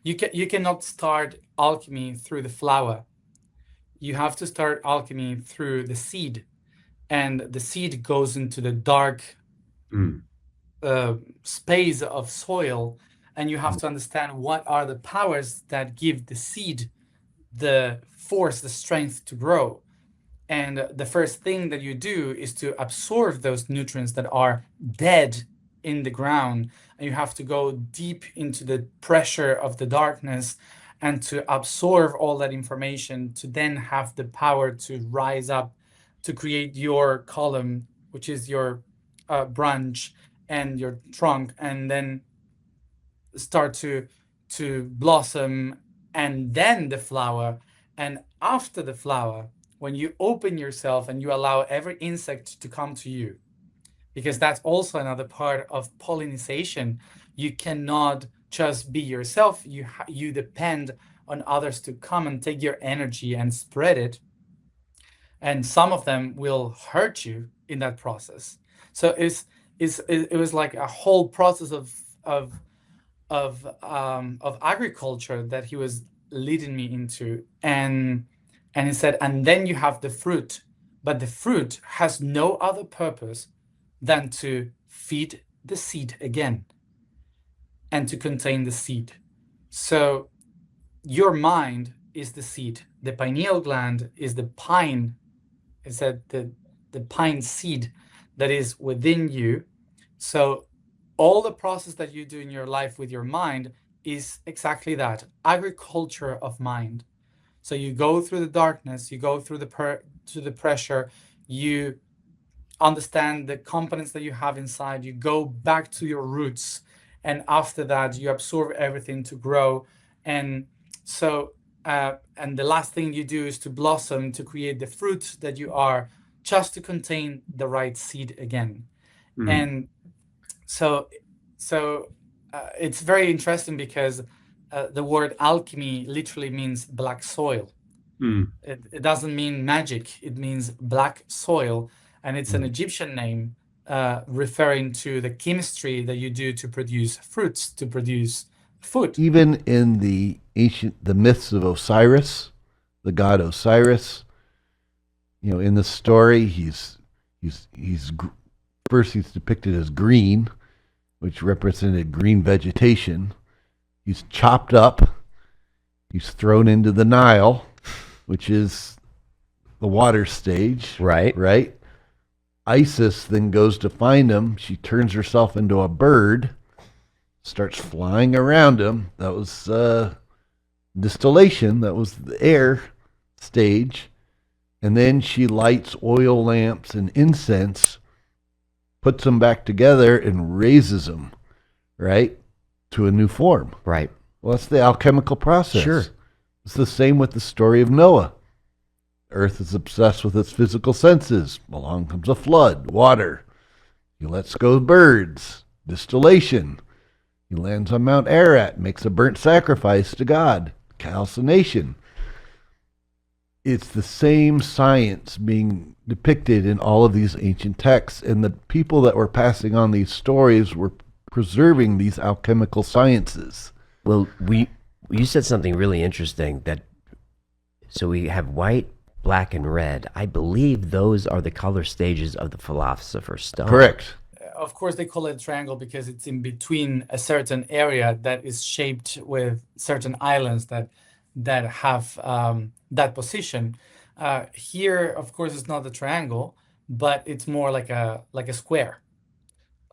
you cannot start alchemy through the flower. You have to start alchemy through the seed. And the seed goes into the dark space of soil. And you have to understand what are the powers that give the seed the force, the strength to grow. And the first thing that you do is to absorb those nutrients that are dead in the ground. And you have to go deep into the pressure of the darkness and to absorb all that information to then have the power to rise up, to create your column, which is your branch and your trunk, and then start to blossom, and then the flower. And after the flower, when you open yourself and you allow every insect to come to you, because that's also another part of pollination. You cannot just be yourself. You depend on others to come and take your energy and spread it, and some of them will hurt you in that process. So it was like a whole process of agriculture that he was leading me into, and he said, and then you have the fruit, but the fruit has no other purpose than to feed the seed again and to contain the seed. So your mind is the seed. The pineal gland is the pine. It said the pine seed that is within you. So all the process that you do in your life with your mind is exactly that, agriculture of mind. So you go through the darkness, you go through the pressure, you understand the components that you have inside, you go back to your roots, and after that you absorb everything to grow. And so and the last thing you do is to blossom, to create the fruit that you are, just to contain the right seed again. And so it's very interesting because the word alchemy literally means black soil. It doesn't mean magic, it means black soil, and it's an Egyptian name referring to the chemistry that you do to produce fruits, to produce food. Even in the myths of Osiris, the god Osiris, in the story, he's first he's depicted as green, which represented green vegetation. He's chopped up. He's thrown into the Nile, which is the water stage. Right. Isis then goes to find him. She turns herself into a bird, starts flying around him. That was distillation. That was the air stage. And then she lights oil lamps and incense, puts them back together, and raises them, right, to a new form. Right. Well, that's the alchemical process. Sure. It's the same with the story of Noah. Earth is obsessed with its physical senses. Along comes a flood, water. He lets go birds, distillation. He lands on Mount Ararat, makes a burnt sacrifice to God, calcination. It's the same science being depicted in all of these ancient texts, and the people that were passing on these stories were preserving these alchemical sciences. Well, you said something really interesting, that so we have white, black, and red. I believe those are the color stages of the Philosopher's Stone. Correct. Of course, they call it a triangle because it's in between a certain area that is shaped with certain islands that have that position. Here, of course, it's not a triangle, but it's more like a square.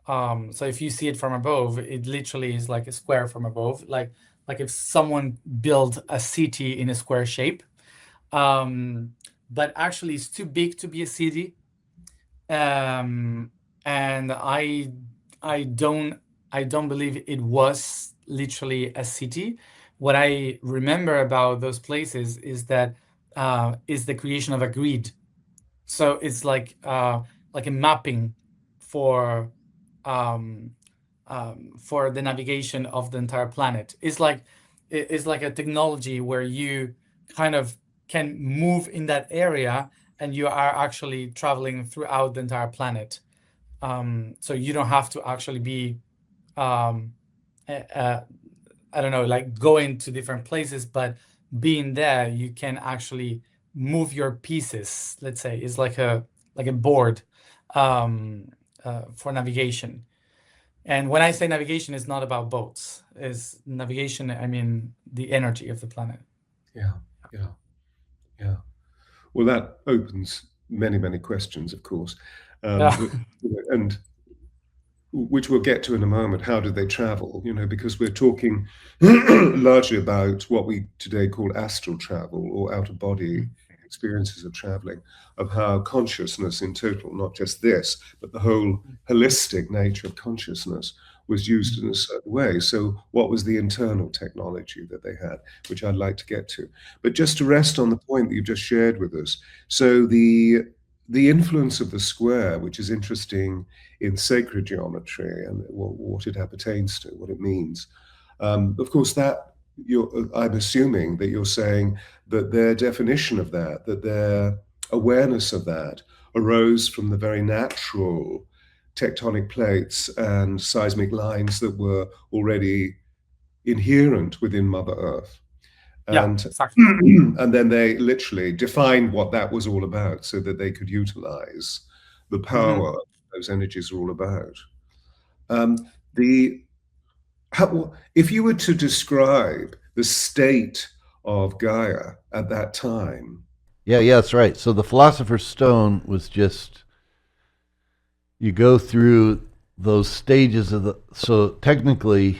So if you see it from above, it literally is like a square from above, like if someone built a city in a square shape. But actually, it's too big to be a city. And I don't believe it was literally a city. What I remember about those places is that is the creation of a grid. So it's like a mapping for the navigation of the entire planet. It's like a technology where you kind of can move in that area and you are actually traveling throughout the entire planet. So you don't have to actually be, I don't know, like going to different places, but being there, you can actually move your pieces. Let's say it's like a board for navigation. And when I say navigation, it's not about boats. It's navigation, I mean the energy of the planet. Yeah. Well, that opens many, many questions, of course, and which we'll get to in a moment. How did they travel? Because we're talking largely about what we today call astral travel or out-of-body experiences of traveling, of how consciousness in total, not just this, but the whole holistic nature of consciousness was used in a certain way. So what was the internal technology that they had, which I'd like to get to. But just to rest on the point that you just shared with us. So the the influence of the square, which is interesting in sacred geometry and what it appertains to, what it means. Of course, that I'm assuming that you're saying that their definition of that, that their awareness of that arose from the very natural tectonic plates and seismic lines that were already inherent within Mother Earth. And, exactly. and then they literally defined what that was all about so that they could utilize the power those energies are all about. If you were to describe the state of Gaia at that time. Yeah, that's right. So the Philosopher's Stone was just, you go through those stages of so technically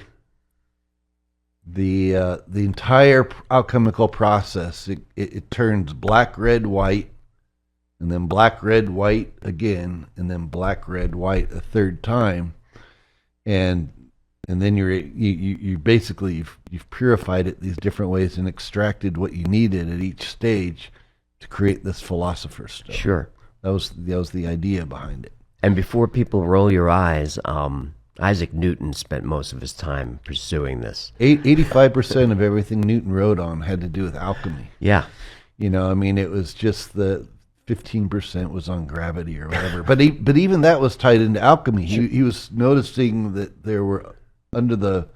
the entire alchemical process, it turns black, red, white, and then black, red, white again, and then black, red, white a third time, and then you basically you've purified it these different ways and extracted what you needed at each stage to create this Philosopher's Stone. Sure, that was the idea behind it. And before people roll your eyes, Isaac Newton spent most of his time pursuing this. 85% of everything Newton wrote on had to do with alchemy. Yeah. You know, I mean, it was just the 15% was on gravity or whatever. but even that was tied into alchemy. He was noticing that there were under the,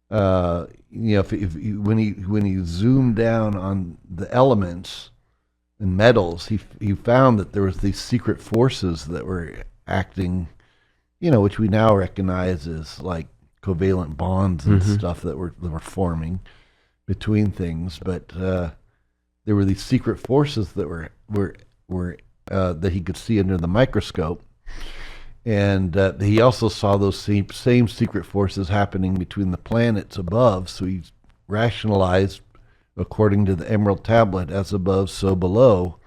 when he zoomed down on the elements and metals, he found that there was these secret forces that were acting, which we now recognize as like covalent bonds and stuff that were forming between things. But there were these secret forces that were that he could see under the microscope, and he also saw those same secret forces happening between the planets above. So he rationalized, according to the Emerald Tablet, as above, so below,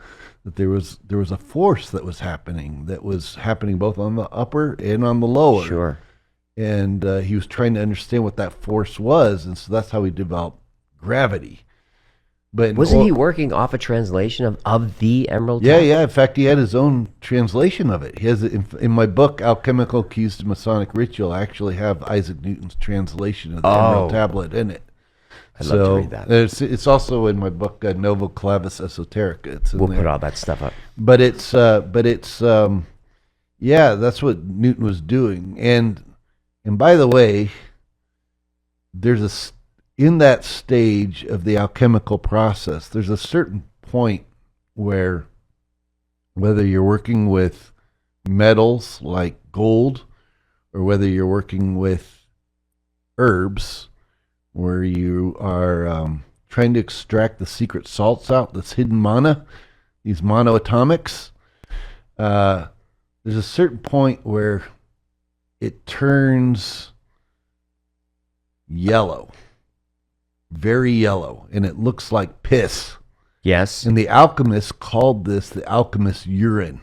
that there was a force that was happening both on the upper and on the lower. Sure. And he was trying to understand what that force was, and so that's how he developed gravity. But wasn't he working off a translation of the Emerald Tablet? Yeah. In fact, he had his own translation of it. He has it in my book, Alchemical Keys to Masonic Ritual. I actually have Isaac Newton's translation of the Emerald Tablet in it. I'd love to read that. It's also in my book, Novo Clavis Esoterica. We'll put all that stuff up. But it's that's what Newton was doing. And by the way, there's in that stage of the alchemical process, there's a certain point where, whether you're working with metals like gold or whether you're working with herbs, where you are trying to extract the secret salts out, this hidden mana, these monoatomics, there's a certain point where it turns yellow, very yellow, and it looks like piss. Yes. And the alchemists called this the alchemist's urine.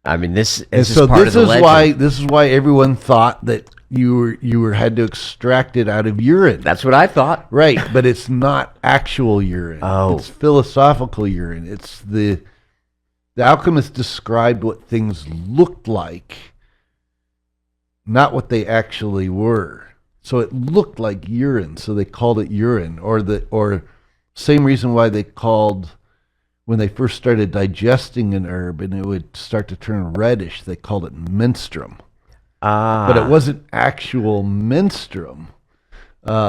I mean, this is part of the legend. This is why everyone thought that you had to extract it out of urine. That's what I thought. Right, but it's not actual urine. Oh. It's philosophical urine. It's the alchemists described what things looked like, not what they actually were. So it looked like urine, so they called it urine, or same reason why they called, when they first started digesting an herb and it would start to turn reddish, they called it menstruum. But it wasn't actual menstruum.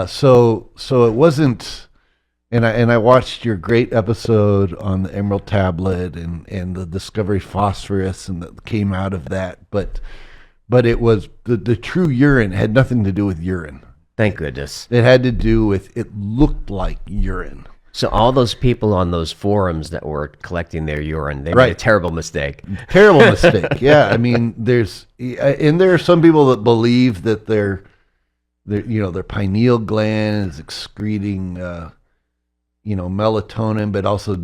So it wasn't. And I watched your great episode on the Emerald Tablet and the discovery of phosphorus and that came out of that. But it was the true urine had nothing to do with urine. Thank goodness. It had to do with, it looked like urine. So all those people on those forums that were collecting their urine, they made a terrible mistake. Terrible mistake. Yeah, I mean, there are some people that believe that their pineal gland is excreting melatonin, but also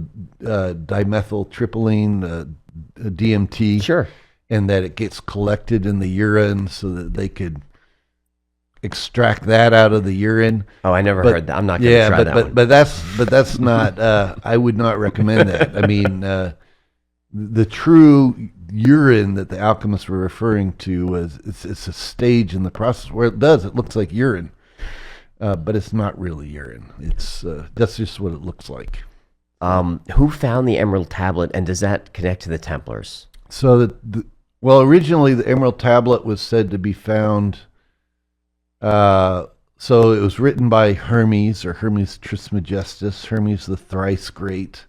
dimethyltryptamine, DMT. Sure. And that it gets collected in the urine so that they could extract that out of the urine. Oh, I never heard that. I'm not going to try that one. But that's not. I would not recommend that. I mean, The true urine that the alchemists were referring to was it's a stage in the process where it looks like urine, but it's not really urine. It's that's just what it looks like. Who found the Emerald Tablet, and does that connect to the Templars? So well, originally the Emerald Tablet was said to be found. So it was written by Hermes, or Hermes Trismegistus, Hermes the thrice great.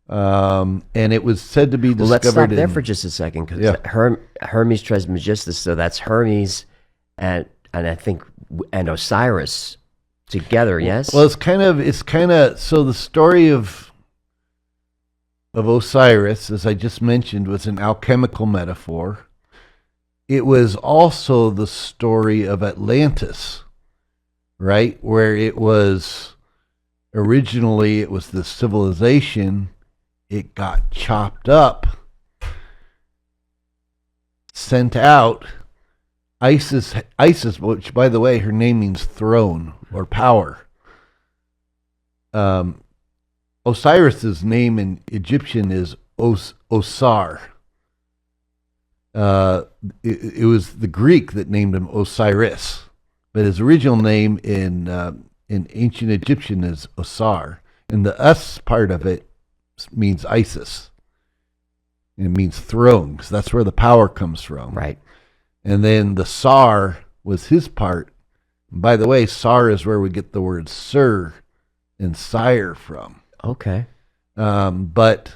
And it was said to be discovered. Well, let's stop there for just a second, because Hermes Trismegistus, so that's Hermes and I think and Osiris together, yes? Well, it's kind of so the story of Osiris, as I just mentioned, was an alchemical metaphor. It was also the story of Atlantis, right? Where it was originally it was the civilization. It got chopped up, sent out. Isis, which by the way, her name means throne or power. Osiris's name in Egyptian is Osar. It was the Greek that named him Osiris, but his original name in ancient Egyptian is Osar, and the us part of it means Isis. And it means throne, because that's where the power comes from. Right. And then the Sar was his part. And by the way, Sar is where we get the word sir and sire from. Okay. But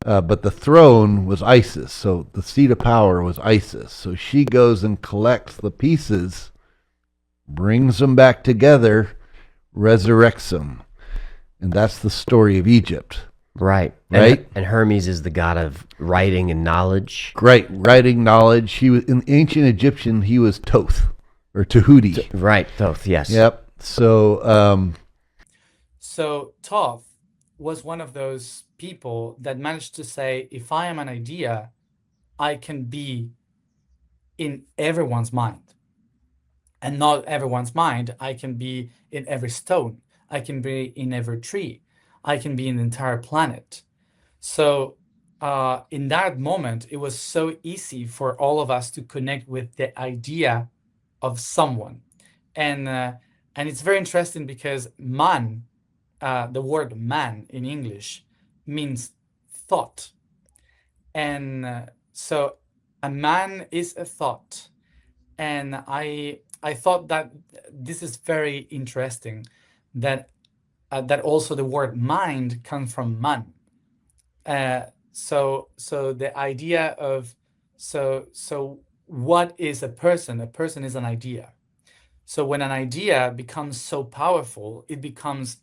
the throne was Isis, so the seat of power was Isis. So she goes and collects the pieces, brings them back together, resurrects them. And that's the story of Egypt. Right. Right. And Hermes is the god of writing and knowledge. Great. Writing knowledge. He was in ancient Egyptian, he was Thoth or Tahuti. Right, Thoth, yes. Yep. So So Thoth was one of those people that managed to say, if I am an idea, I can be in everyone's mind. And not everyone's mind, I can be in every stone. I can be in every tree. I can be in the entire planet. So in that moment, it was so easy for all of us to connect with the idea of someone. And it's very interesting because man, the word man in English means thought. And so a man is a thought. And I thought that this is very interesting, that that also the word mind comes from man. So the idea of so what is a person? A person is an idea. So when an idea becomes so powerful, it becomes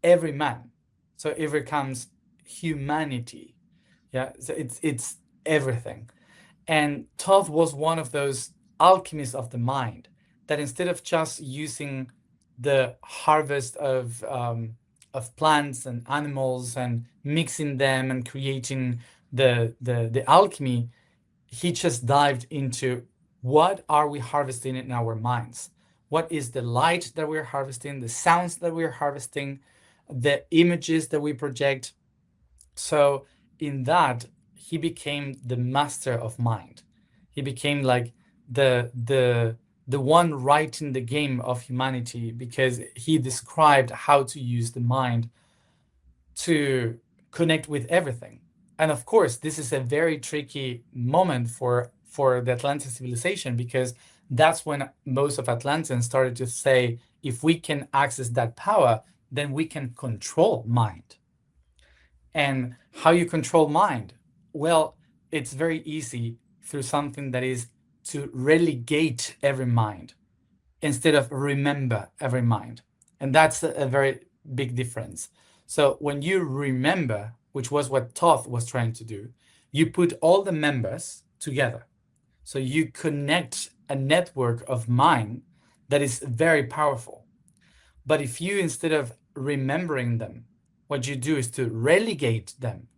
every man. So it becomes humanity. Yeah, so it's everything. And Thoth was one of those alchemists of the mind that instead of just using the harvest of plants and animals and mixing them and creating the alchemy, he just dived into what are we harvesting in our minds? What is the light that we're harvesting, the sounds that we're harvesting, the images that we project? So in that, he became the master of mind. He became like the one writing the game of humanity, because he described how to use the mind to connect with everything. And of course, this is a very tricky moment for the Atlantis civilization, because that's when most of Atlanteans started to say, if we can access that power, then we can control mind. And how you control mind? Well, it's very easy through something that is to relegate every mind instead of remember every mind. And that's a very big difference. So when you remember, which was what Thoth was trying to do, you put all the members together. So you connect a network of mind that is very powerful. But if you, instead of remembering them, what you do is to relegate them,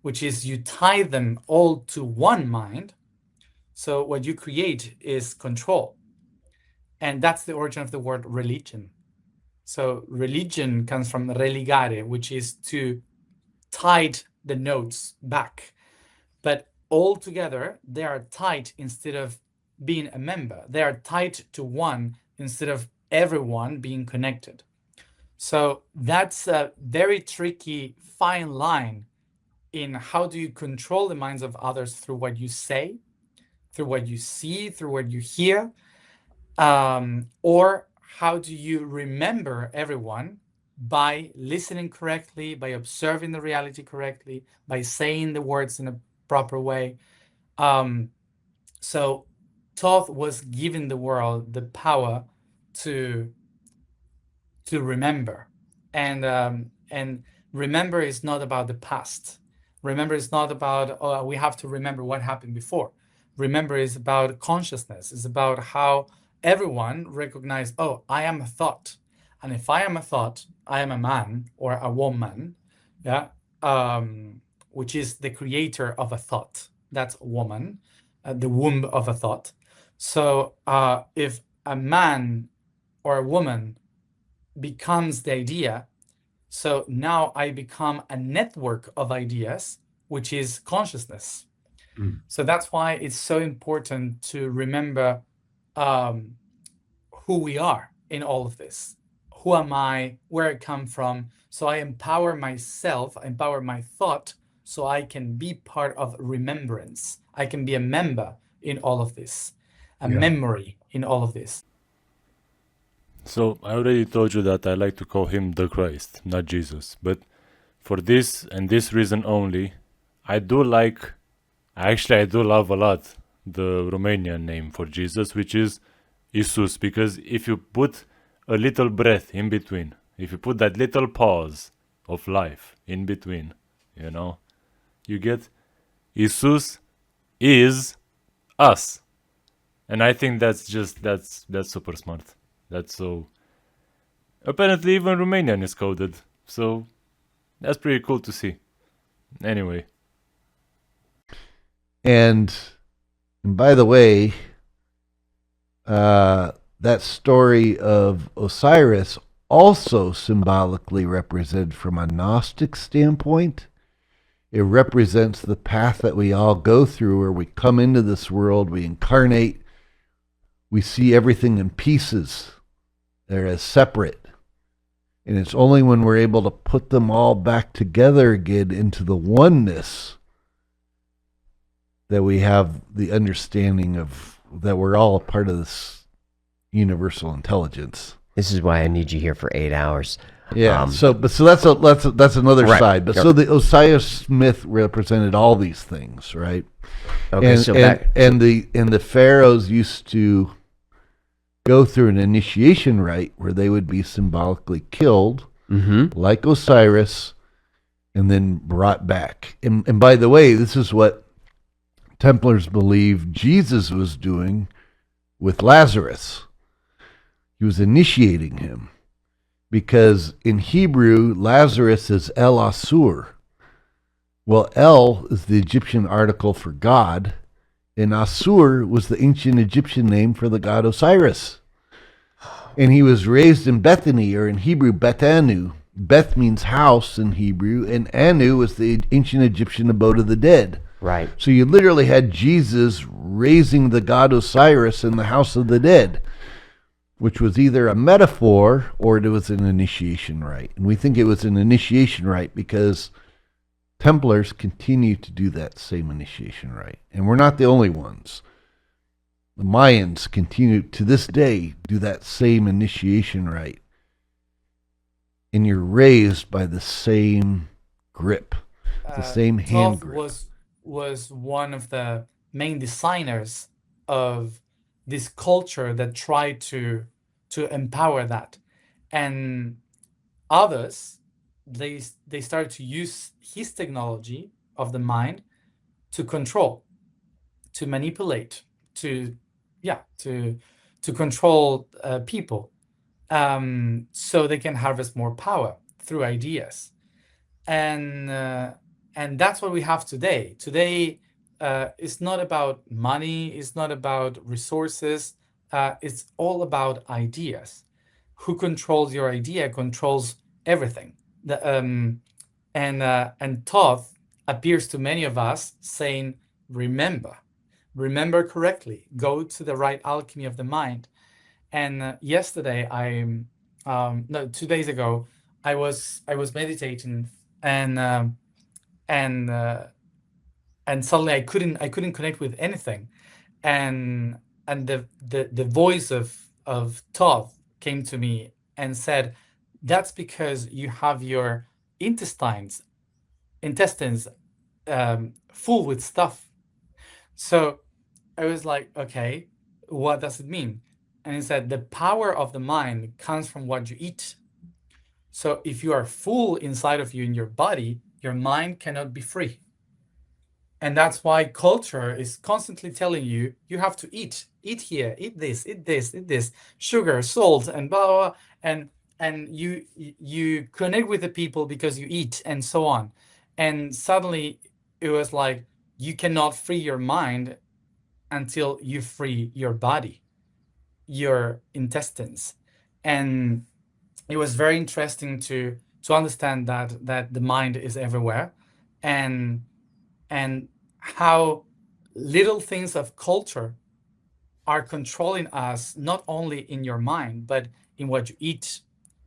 which is you tie them all to one mind. So what you create is control. And that's the origin of the word religion. So religion comes from religare, which is to tie the notes back. But all together, they are tied instead of being a member. They are tied to one instead of everyone being connected. So that's a very tricky, fine line in how do you control the minds of others through what you say, through what you see, through what you hear, or how do you remember everyone by listening correctly, by observing the reality correctly, by saying the words in a proper way. So Thoth was giving the world the power to remember, and remember is not about the past. Remember is not about, oh, we have to remember what happened before. Remember is about consciousness. It's about how everyone recognize, oh, I am a thought, and if I am a thought, I am a man or a woman, yeah, which is the creator of a thought. That's a woman, the womb of a thought. So if a man or a woman becomes the idea, so now I become a network of ideas, which is consciousness. So that's why it's so important to remember who we are in all of this. Who am I? Where I come from? So I empower myself, I empower my thought, so I can be part of remembrance. I can be a member in all of this, a memory in all of this. So I already told you that I like to call him the Christ, not Jesus. But for this and this reason only, I do love a lot the Romanian name for Jesus, which is Isus, because if you put a little breath in between, if you put that little pause of life in between, you get Isus is us. And I think that's super smart. That's so... Apparently even Romanian is coded, so that's pretty cool to see. Anyway. And by the way, that story of Osiris also symbolically represented from a Gnostic standpoint. It represents the path that we all go through, where we come into this world, we incarnate, we see everything in pieces. They're as separate. And it's only when we're able to put them all back together again into the oneness that we have the understanding of that we're all a part of this universal intelligence. This is why I need you here for 8 hours. Yeah. So that's another side. But so the Osiris myth represented all these things, right? Okay. And the pharaohs used to go through an initiation rite where they would be symbolically killed, like Osiris, and then brought back. And by the way, this is what Templars believe Jesus was doing with Lazarus. He was initiating him, because in Hebrew, Lazarus is El Asur. Well, El is the Egyptian article for God, and Asur was the ancient Egyptian name for the god Osiris. And he was raised in Bethany, or in Hebrew, Beth-Anu. Beth means house in Hebrew, and Anu was the ancient Egyptian abode of the dead. Right. So you literally had Jesus raising the god Osiris in the house of the dead, which was either a metaphor or it was an initiation rite. And we think it was an initiation rite because Templars continue to do that same initiation rite. And we're not the only ones. The Mayans continue to this day do that same initiation rite. And you're raised by the same grip, the same hand grip. Was one of the main designers of this culture that tried to empower that. And others, they started to use his technology of the mind to control, to manipulate, to control people, so they can harvest more power through ideas. And that's what we have today. Today, it's not about money, it's not about resources, it's all about ideas. Who controls your idea controls everything. And Thoth appears to many of us saying, remember correctly, go to the right alchemy of the mind. And yesterday, no, 2 days ago, I was meditating, and suddenly I couldn't connect with anything, and the voice of Thoth came to me and said, that's because you have your intestines full with stuff. So I was like, okay, what does it mean? And he said, the power of the mind comes from what you eat. So if you are full inside of you in your body, your mind cannot be free. And that's why culture is constantly telling you, you have to eat here, eat this, sugar, salt, and blah, blah, blah. And you connect with the people because you eat, and so on. And suddenly it was like, you cannot free your mind until you free your body, your intestines. And it was very interesting to understand that the mind is everywhere, and how little things of culture are controlling us, not only in your mind, but in what you eat,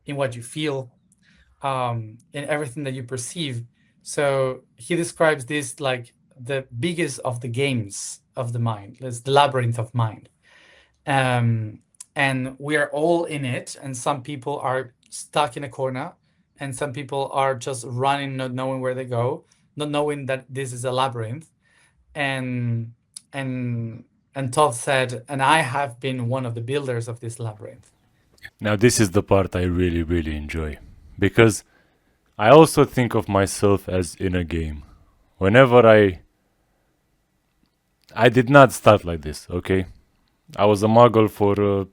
in what you feel, in everything that you perceive. So he describes this like the biggest of the games of the mind. It's the labyrinth of mind. And we are all in it, and some people are stuck in a corner, and some people are just running, not knowing where they go, not knowing that this is a labyrinth. And Todd said, and I have been one of the builders of this labyrinth. Now this is the part I really, really enjoy, because I also think of myself as in a game. Whenever I did not start like this, okay? I was a muggle for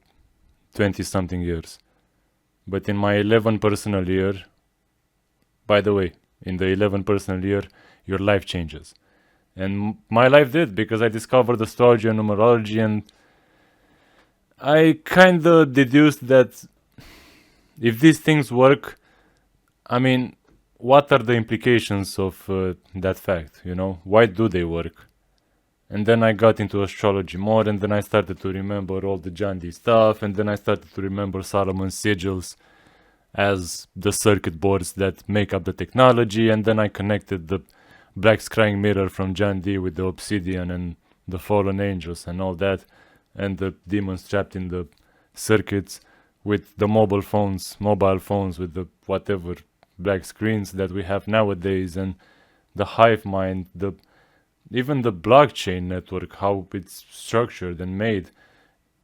20-something years. But in my 11 personal year, by the way, in the 11 personal year, your life changes. And my life did, because I discovered astrology and numerology, and I kind of deduced that if these things work, I mean, what are the implications of that fact, you know? Why do they work? And then I got into astrology more, and then I started to remember all the John Dee stuff, and then I started to remember Solomon's sigils as the circuit boards that make up the technology, and then I connected the black scrying mirror from John Dee with the obsidian and the fallen angels and all that, and the demons trapped in the circuits with the mobile phones with the whatever black screens that we have nowadays, and the hive mind, even the blockchain network, how it's structured and made,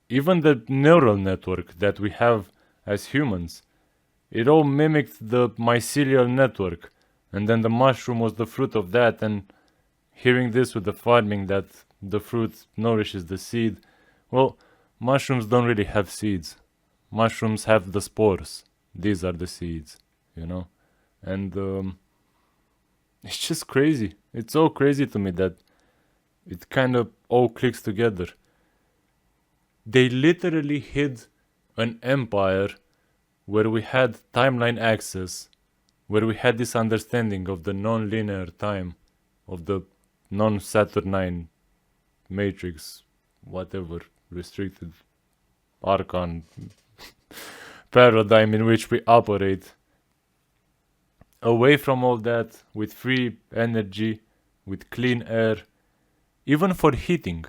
even the neural network that we have as humans, it all mimicked the mycelial network, and then the mushroom was the fruit of that. And hearing this with the farming, that the fruit nourishes the seed, well, mushrooms don't really have seeds. Mushrooms have the spores. These are the seeds, you know? And it's just crazy. It's so crazy to me that it kind of all clicks together. They literally hid an empire where we had timeline access, where we had this understanding of the non-linear time, of the non-Saturnine matrix, whatever, restricted archon paradigm in which we operate. Away from all that, with free energy, with clean air, even for heating.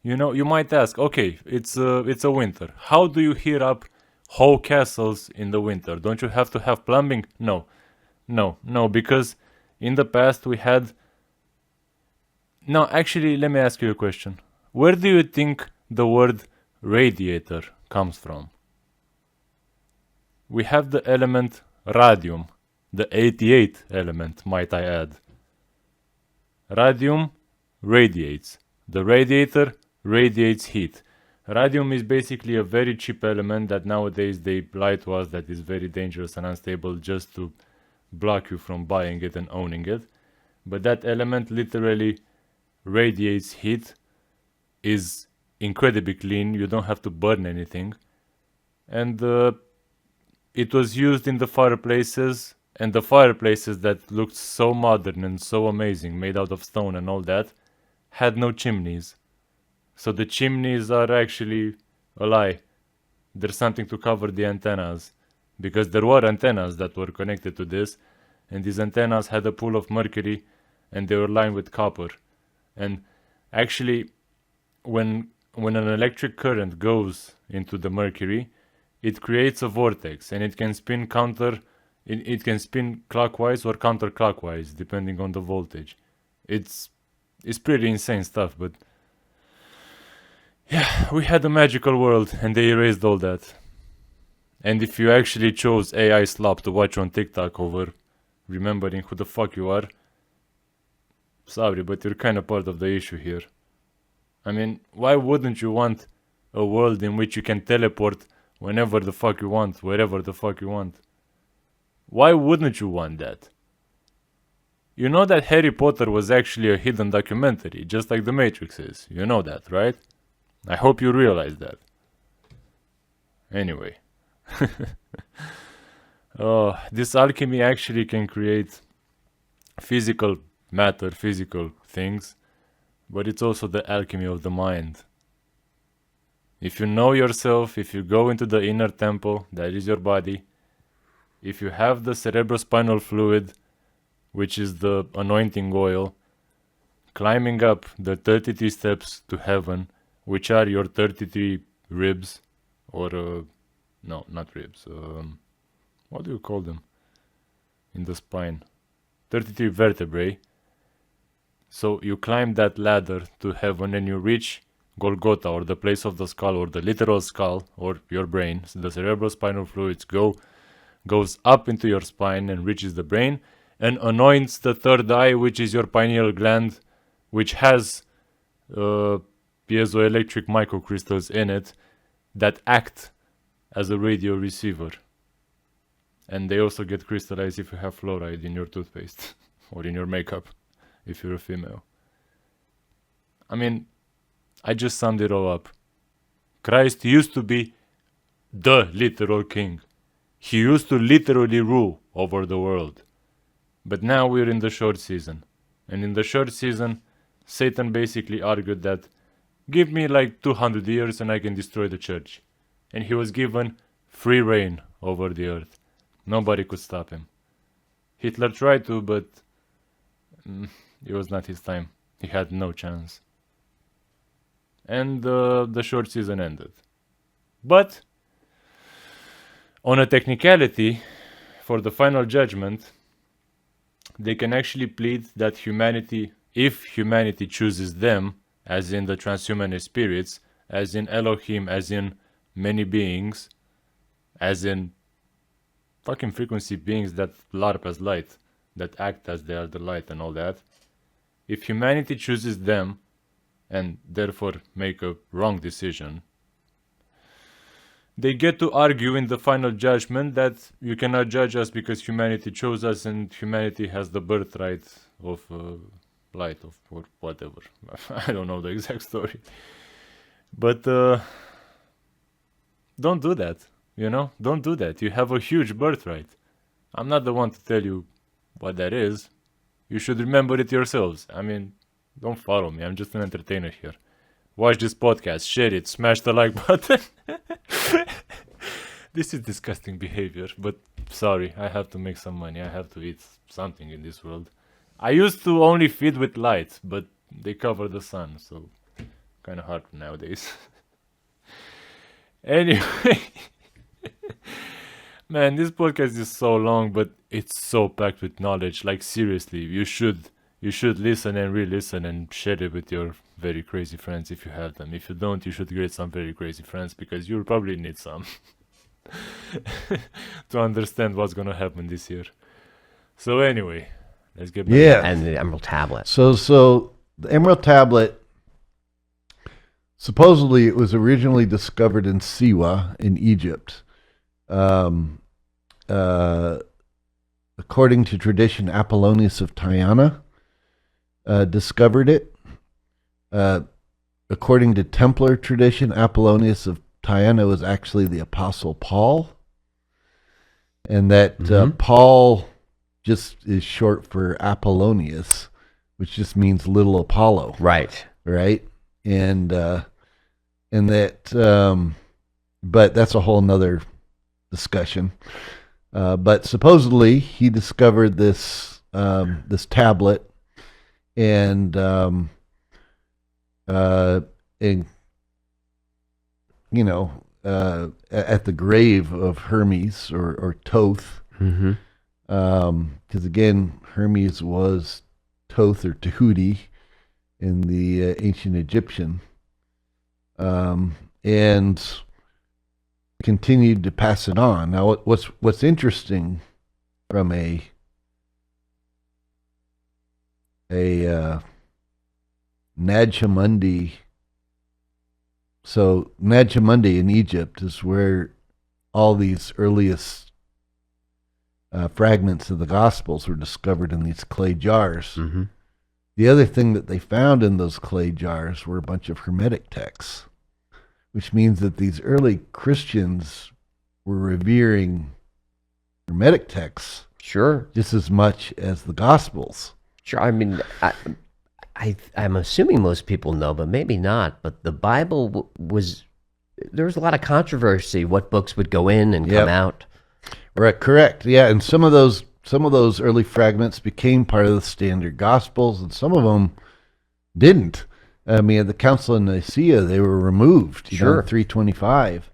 You know, you might ask, okay, it's a winter. How do you heat up whole castles in the winter? Don't you have to have plumbing? No, because in the past we had... No, actually, let me ask you a question. Where do you think the word radiator comes from? We have the element radium, the 88th element, might I add. Radium radiates. The radiator radiates heat. Radium is basically a very cheap element that nowadays they lie to us that is very dangerous and unstable just to block you from buying it and owning it. But that element literally radiates heat, is incredibly clean, you don't have to burn anything. And it was used in the fireplaces And the fireplaces that looked so modern and so amazing, made out of stone and all that, had no chimneys. So the chimneys are actually a lie. There's something to cover the antennas. Because there were antennas that were connected to this, and these antennas had a pool of mercury, and they were lined with copper. And actually, when an electric current goes into the mercury, it creates a vortex, and it can spin it can spin clockwise or counterclockwise, depending on the voltage. It's pretty insane stuff, but yeah, we had a magical world, and they erased all that. And if you actually chose AI slop to watch on TikTok over remembering who the fuck you are, sorry, but you're kind of part of the issue here. I mean, why wouldn't you want a world in which you can teleport whenever the fuck you want, wherever the fuck you want? Why wouldn't you want that? You know that Harry Potter was actually a hidden documentary, just like The Matrix is. You know that, right? I hope you realize that. Anyway. Oh, this alchemy actually can create physical matter, physical things, but it's also the alchemy of the mind. If you know yourself, if you go into the inner temple, that is your body, if you have the cerebrospinal fluid, which is the anointing oil, climbing up the 33 steps to heaven, which are your 33 ribs, or no, not ribs. What do you call them? In the spine. 33 vertebrae. So you climb that ladder to heaven and you reach Golgotha, or the place of the skull, or the literal skull, or your brain. So the cerebrospinal fluids goes up into your spine and reaches the brain and anoints the third eye, which is your pineal gland, which has piezoelectric microcrystals in it that act as a radio receiver. And they also get crystallized if you have fluoride in your toothpaste or in your makeup if you're a female. I mean, I just summed it all up. Christ used to be the literal king. He used to literally rule over the world. But now we're in the short season. And in the short season, Satan basically argued that give me like 200 years and I can destroy the church. And he was given free reign over the earth. Nobody could stop him. Hitler tried to, but it was not his time. He had no chance. And the short season ended. But on a technicality, for the final judgment, they can actually plead that humanity, if humanity chooses them, as in the transhumanist spirits, as in Elohim, as in many beings, as in fucking frequency beings that LARP as light, that act as they are the light and all that. If humanity chooses them, and therefore make a wrong decision, they get to argue in the final judgment that you cannot judge us because humanity chose us and humanity has the birthright of light or whatever. I don't know the exact story. But don't do that, you know? Don't do that. You have a huge birthright. I'm not the one to tell you what that is. You should remember it yourselves. I mean, don't follow me. I'm just an entertainer here. Watch this podcast, share it, smash the like button. This is disgusting behavior, but sorry, I have to make some money. I have to eat something in this world. I used to only feed with light, but they cover the sun, so kind of hard nowadays. Anyway, man, this podcast is so long, but it's so packed with knowledge. Like seriously, you should listen and re-listen and share it with your very crazy friends if you have them. If you don't, you should create some very crazy friends because you'll probably need some to understand what's gonna happen this year. So anyway, let's get back. Yeah, And the Emerald Tablet. So the Emerald Tablet, supposedly it was originally discovered in Siwa in Egypt. According to tradition, Apollonius of Tyana discovered it. According to Templar tradition, Apollonius of Tyana was actually the Apostle Paul, and that Paul just is short for Apollonius, which just means little Apollo. Right. Right. And that, but that's a whole nother discussion. But supposedly he discovered this tablet, and at the grave of Hermes or Thoth, because again, Hermes was Thoth or Tahuti in the ancient Egyptian, and continued to pass it on. Now, what's interesting from a Nag Hammadi. So Nag Hammadi in Egypt is where all these earliest fragments of the Gospels were discovered in these clay jars. Mm-hmm. The other thing that they found in those clay jars were a bunch of Hermetic texts, which means that these early Christians were revering Hermetic texts Sure. just as much as the Gospels. Sure. I mean, I'm assuming most people know, but maybe not. But the Bible there was a lot of controversy what books would go in and come out. Right, correct. Yeah, and some of those early fragments became part of the standard Gospels, and some of them didn't. I mean, at the Council of Nicaea, they were removed. Sure. In 325.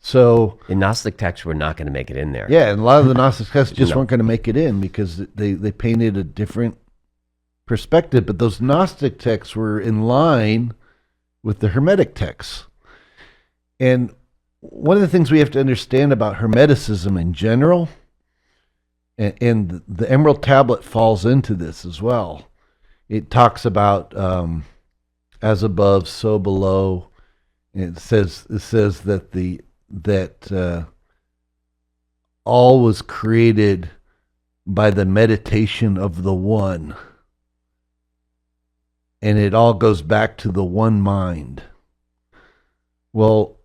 So the Gnostic texts were not going to make it in there. Yeah, and a lot of the Gnostic texts just weren't going to make it in because they painted a different perspective. But those Gnostic texts were in line with the Hermetic texts. And one of the things we have to understand about Hermeticism in general, and the Emerald Tablet falls into this as well. It talks about as above, so below. And it says that all was created by the meditation of the One. And it all goes back to the one mind. Well,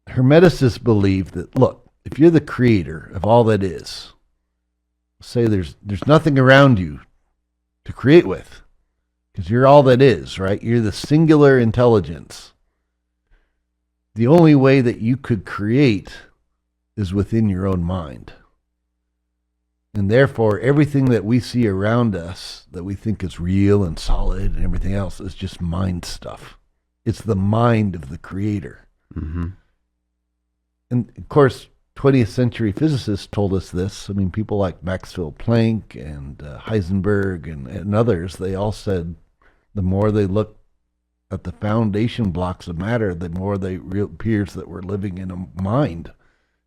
Hermeticists believe that, look, if you're the creator of all that is, say there's nothing around you to create with, because you're all that is, right? You're the singular intelligence. The only way that you could create is within your own mind. And therefore, everything that we see around us that we think is real and solid and everything else is just mind stuff. It's the mind of the creator. Mm-hmm. And of course, 20th century physicists told us this. I mean, people like Maxwell Planck and Heisenberg and others, they all said the more they look at the foundation blocks of matter, the more they appears that we're living in a mind.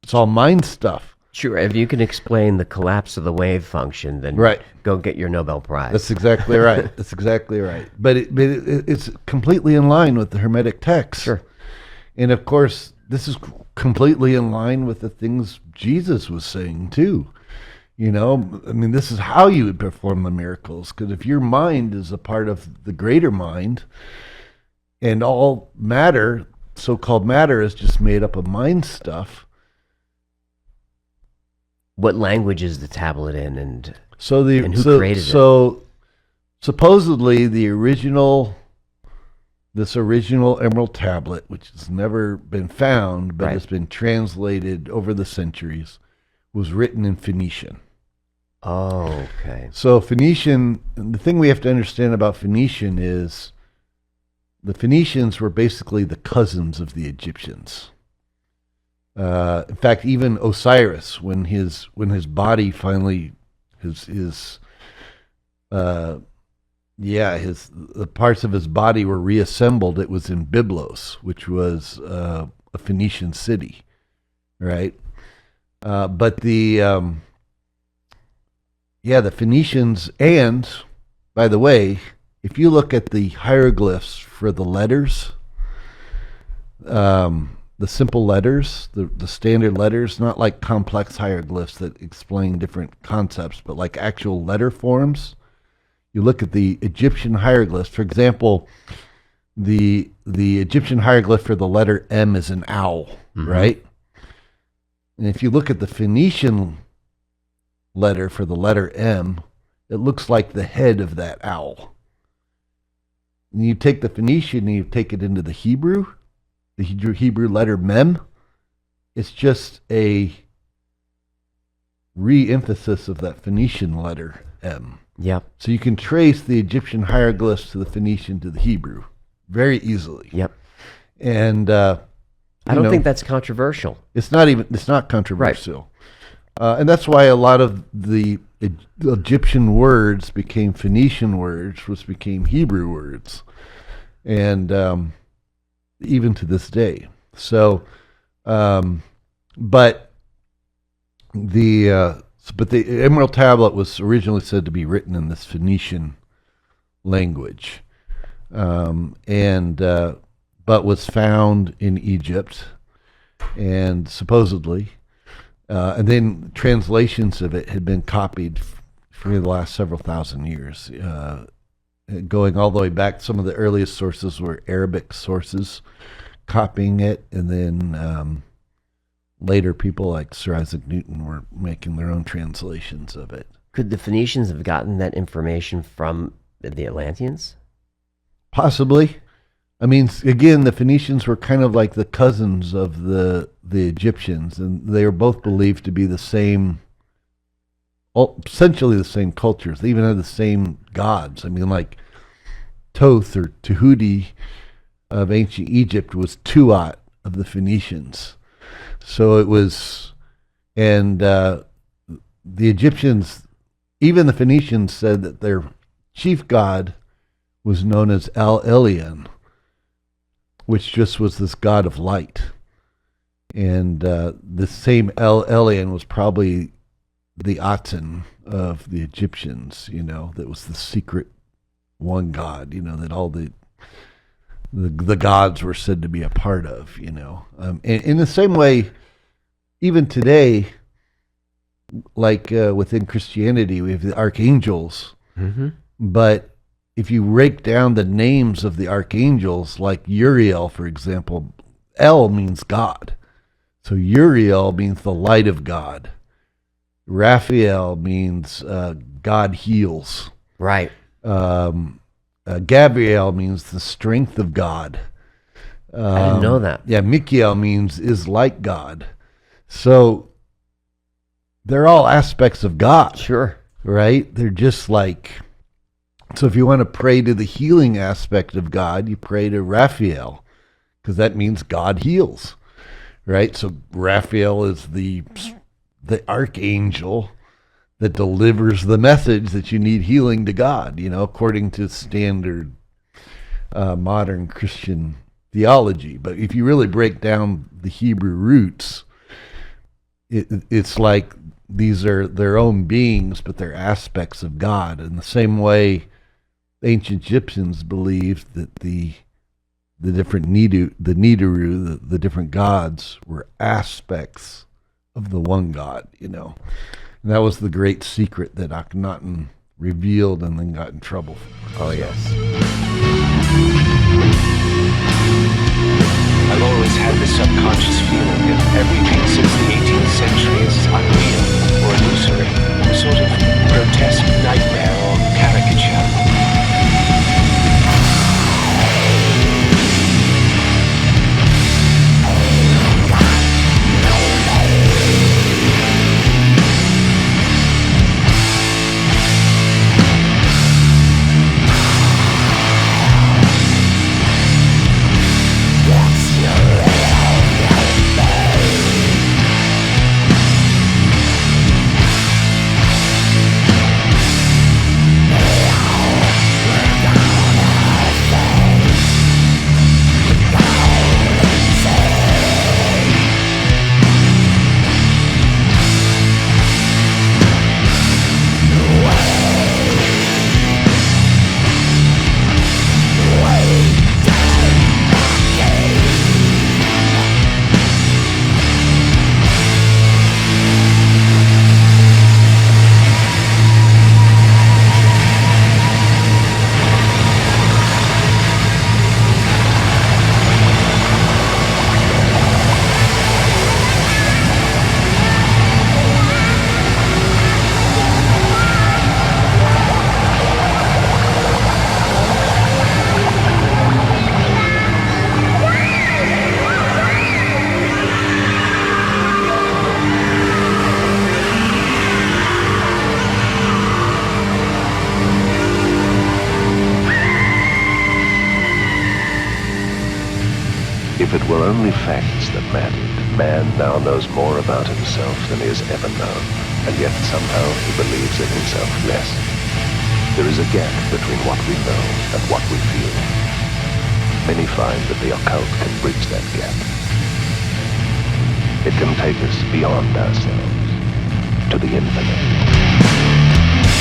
It's all mind stuff. Sure. If you can explain the collapse of the wave function, then go get your Nobel Prize. That's exactly right. That's exactly right. But it's completely in line with the Hermetic text. Sure. And of course, this is completely in line with the things Jesus was saying too. You know, I mean, this is how you would perform the miracles. Because if your mind is a part of the greater mind, and all matter, so-called matter, is just made up of mind stuff. What language is the tablet in, and who created it? So supposedly this original Emerald Tablet, which has never been found, but has been translated over the centuries, was written in Phoenician. Oh, okay. So Phoenician, the thing we have to understand about Phoenician is the Phoenicians were basically the cousins of the Egyptians. In fact, even Osiris, when his body finally, the parts of his body were reassembled, it was in Byblos, which was a Phoenician city, right? But the Phoenicians, and by the way, if you look at the hieroglyphs for the letters, the simple letters, the standard letters, not like complex hieroglyphs that explain different concepts, but like actual letter forms. You look at the Egyptian hieroglyphs, for example, the Egyptian hieroglyph for the letter M is an owl, right? And if you look at the Phoenician letter for the letter M, it looks like the head of that owl. And you take the Phoenician and you take it into the Hebrew letter Mem. It's just a re-emphasis of that Phoenician letter M. Yep. So you can trace the Egyptian hieroglyphs to the Phoenician to the Hebrew very easily. Yep. And I don't think that's controversial. It's not controversial. Right. And that's why a lot of the Egyptian words became Phoenician words, which became Hebrew words. And even to this day. So, but the Emerald Tablet was originally said to be written in this Phoenician language, but was found in Egypt, and supposedly, and then translations of it had been copied for the last several thousand years, going all the way back. Some of the earliest sources were Arabic sources copying it, and then later people like Sir Isaac Newton were making their own translations of it. Could the Phoenicians have gotten that information from the Atlanteans? Possibly. I mean, again, the Phoenicians were kind of like the cousins of the Egyptians, and they were both believed to be the same, essentially the same cultures. They even had the same gods. I mean, like Thoth or Tahuti of ancient Egypt was Tuat of the Phoenicians. So it was, and the Egyptians, even the Phoenicians, said that their chief god was known as El-Elyon, which just was this god of light. And the same El-Elyon was probably the Aten of the Egyptians, that was the secret one god, that all the gods were said to be a part of, and in the same way, even today, like within Christianity, we have the archangels, but if you break down the names of the archangels, like Uriel, for example, El means God. So Uriel means the light of God. Raphael means God heals. Right. Gabriel means the strength of God. I didn't know that. Yeah, Michael means is like God. So they're all aspects of God. Sure. Right? They're just like, so if you want to pray to the healing aspect of God, you pray to Raphael, because that means God heals. Right? So Raphael is the archangel that delivers the message that you need healing to God, according to standard modern Christian theology. But if you really break down the Hebrew roots, it's like these are their own beings, but they're aspects of God. In the same way, ancient Egyptians believed that the different Nibiru, the different gods, were aspects of the one God, And that was the great secret that Akhenaten revealed and then got in trouble for. Oh, yes. I've always had this subconscious feeling that everything since the 18th century is unreal or illusory, a sort of grotesque nightmare or caricature. If it were only facts that mattered, man now knows more about himself than he has ever known, and yet somehow he believes in himself less. There is a gap between what we know and what we feel. Many find that the occult can bridge that gap. It can take us beyond ourselves, to the infinite.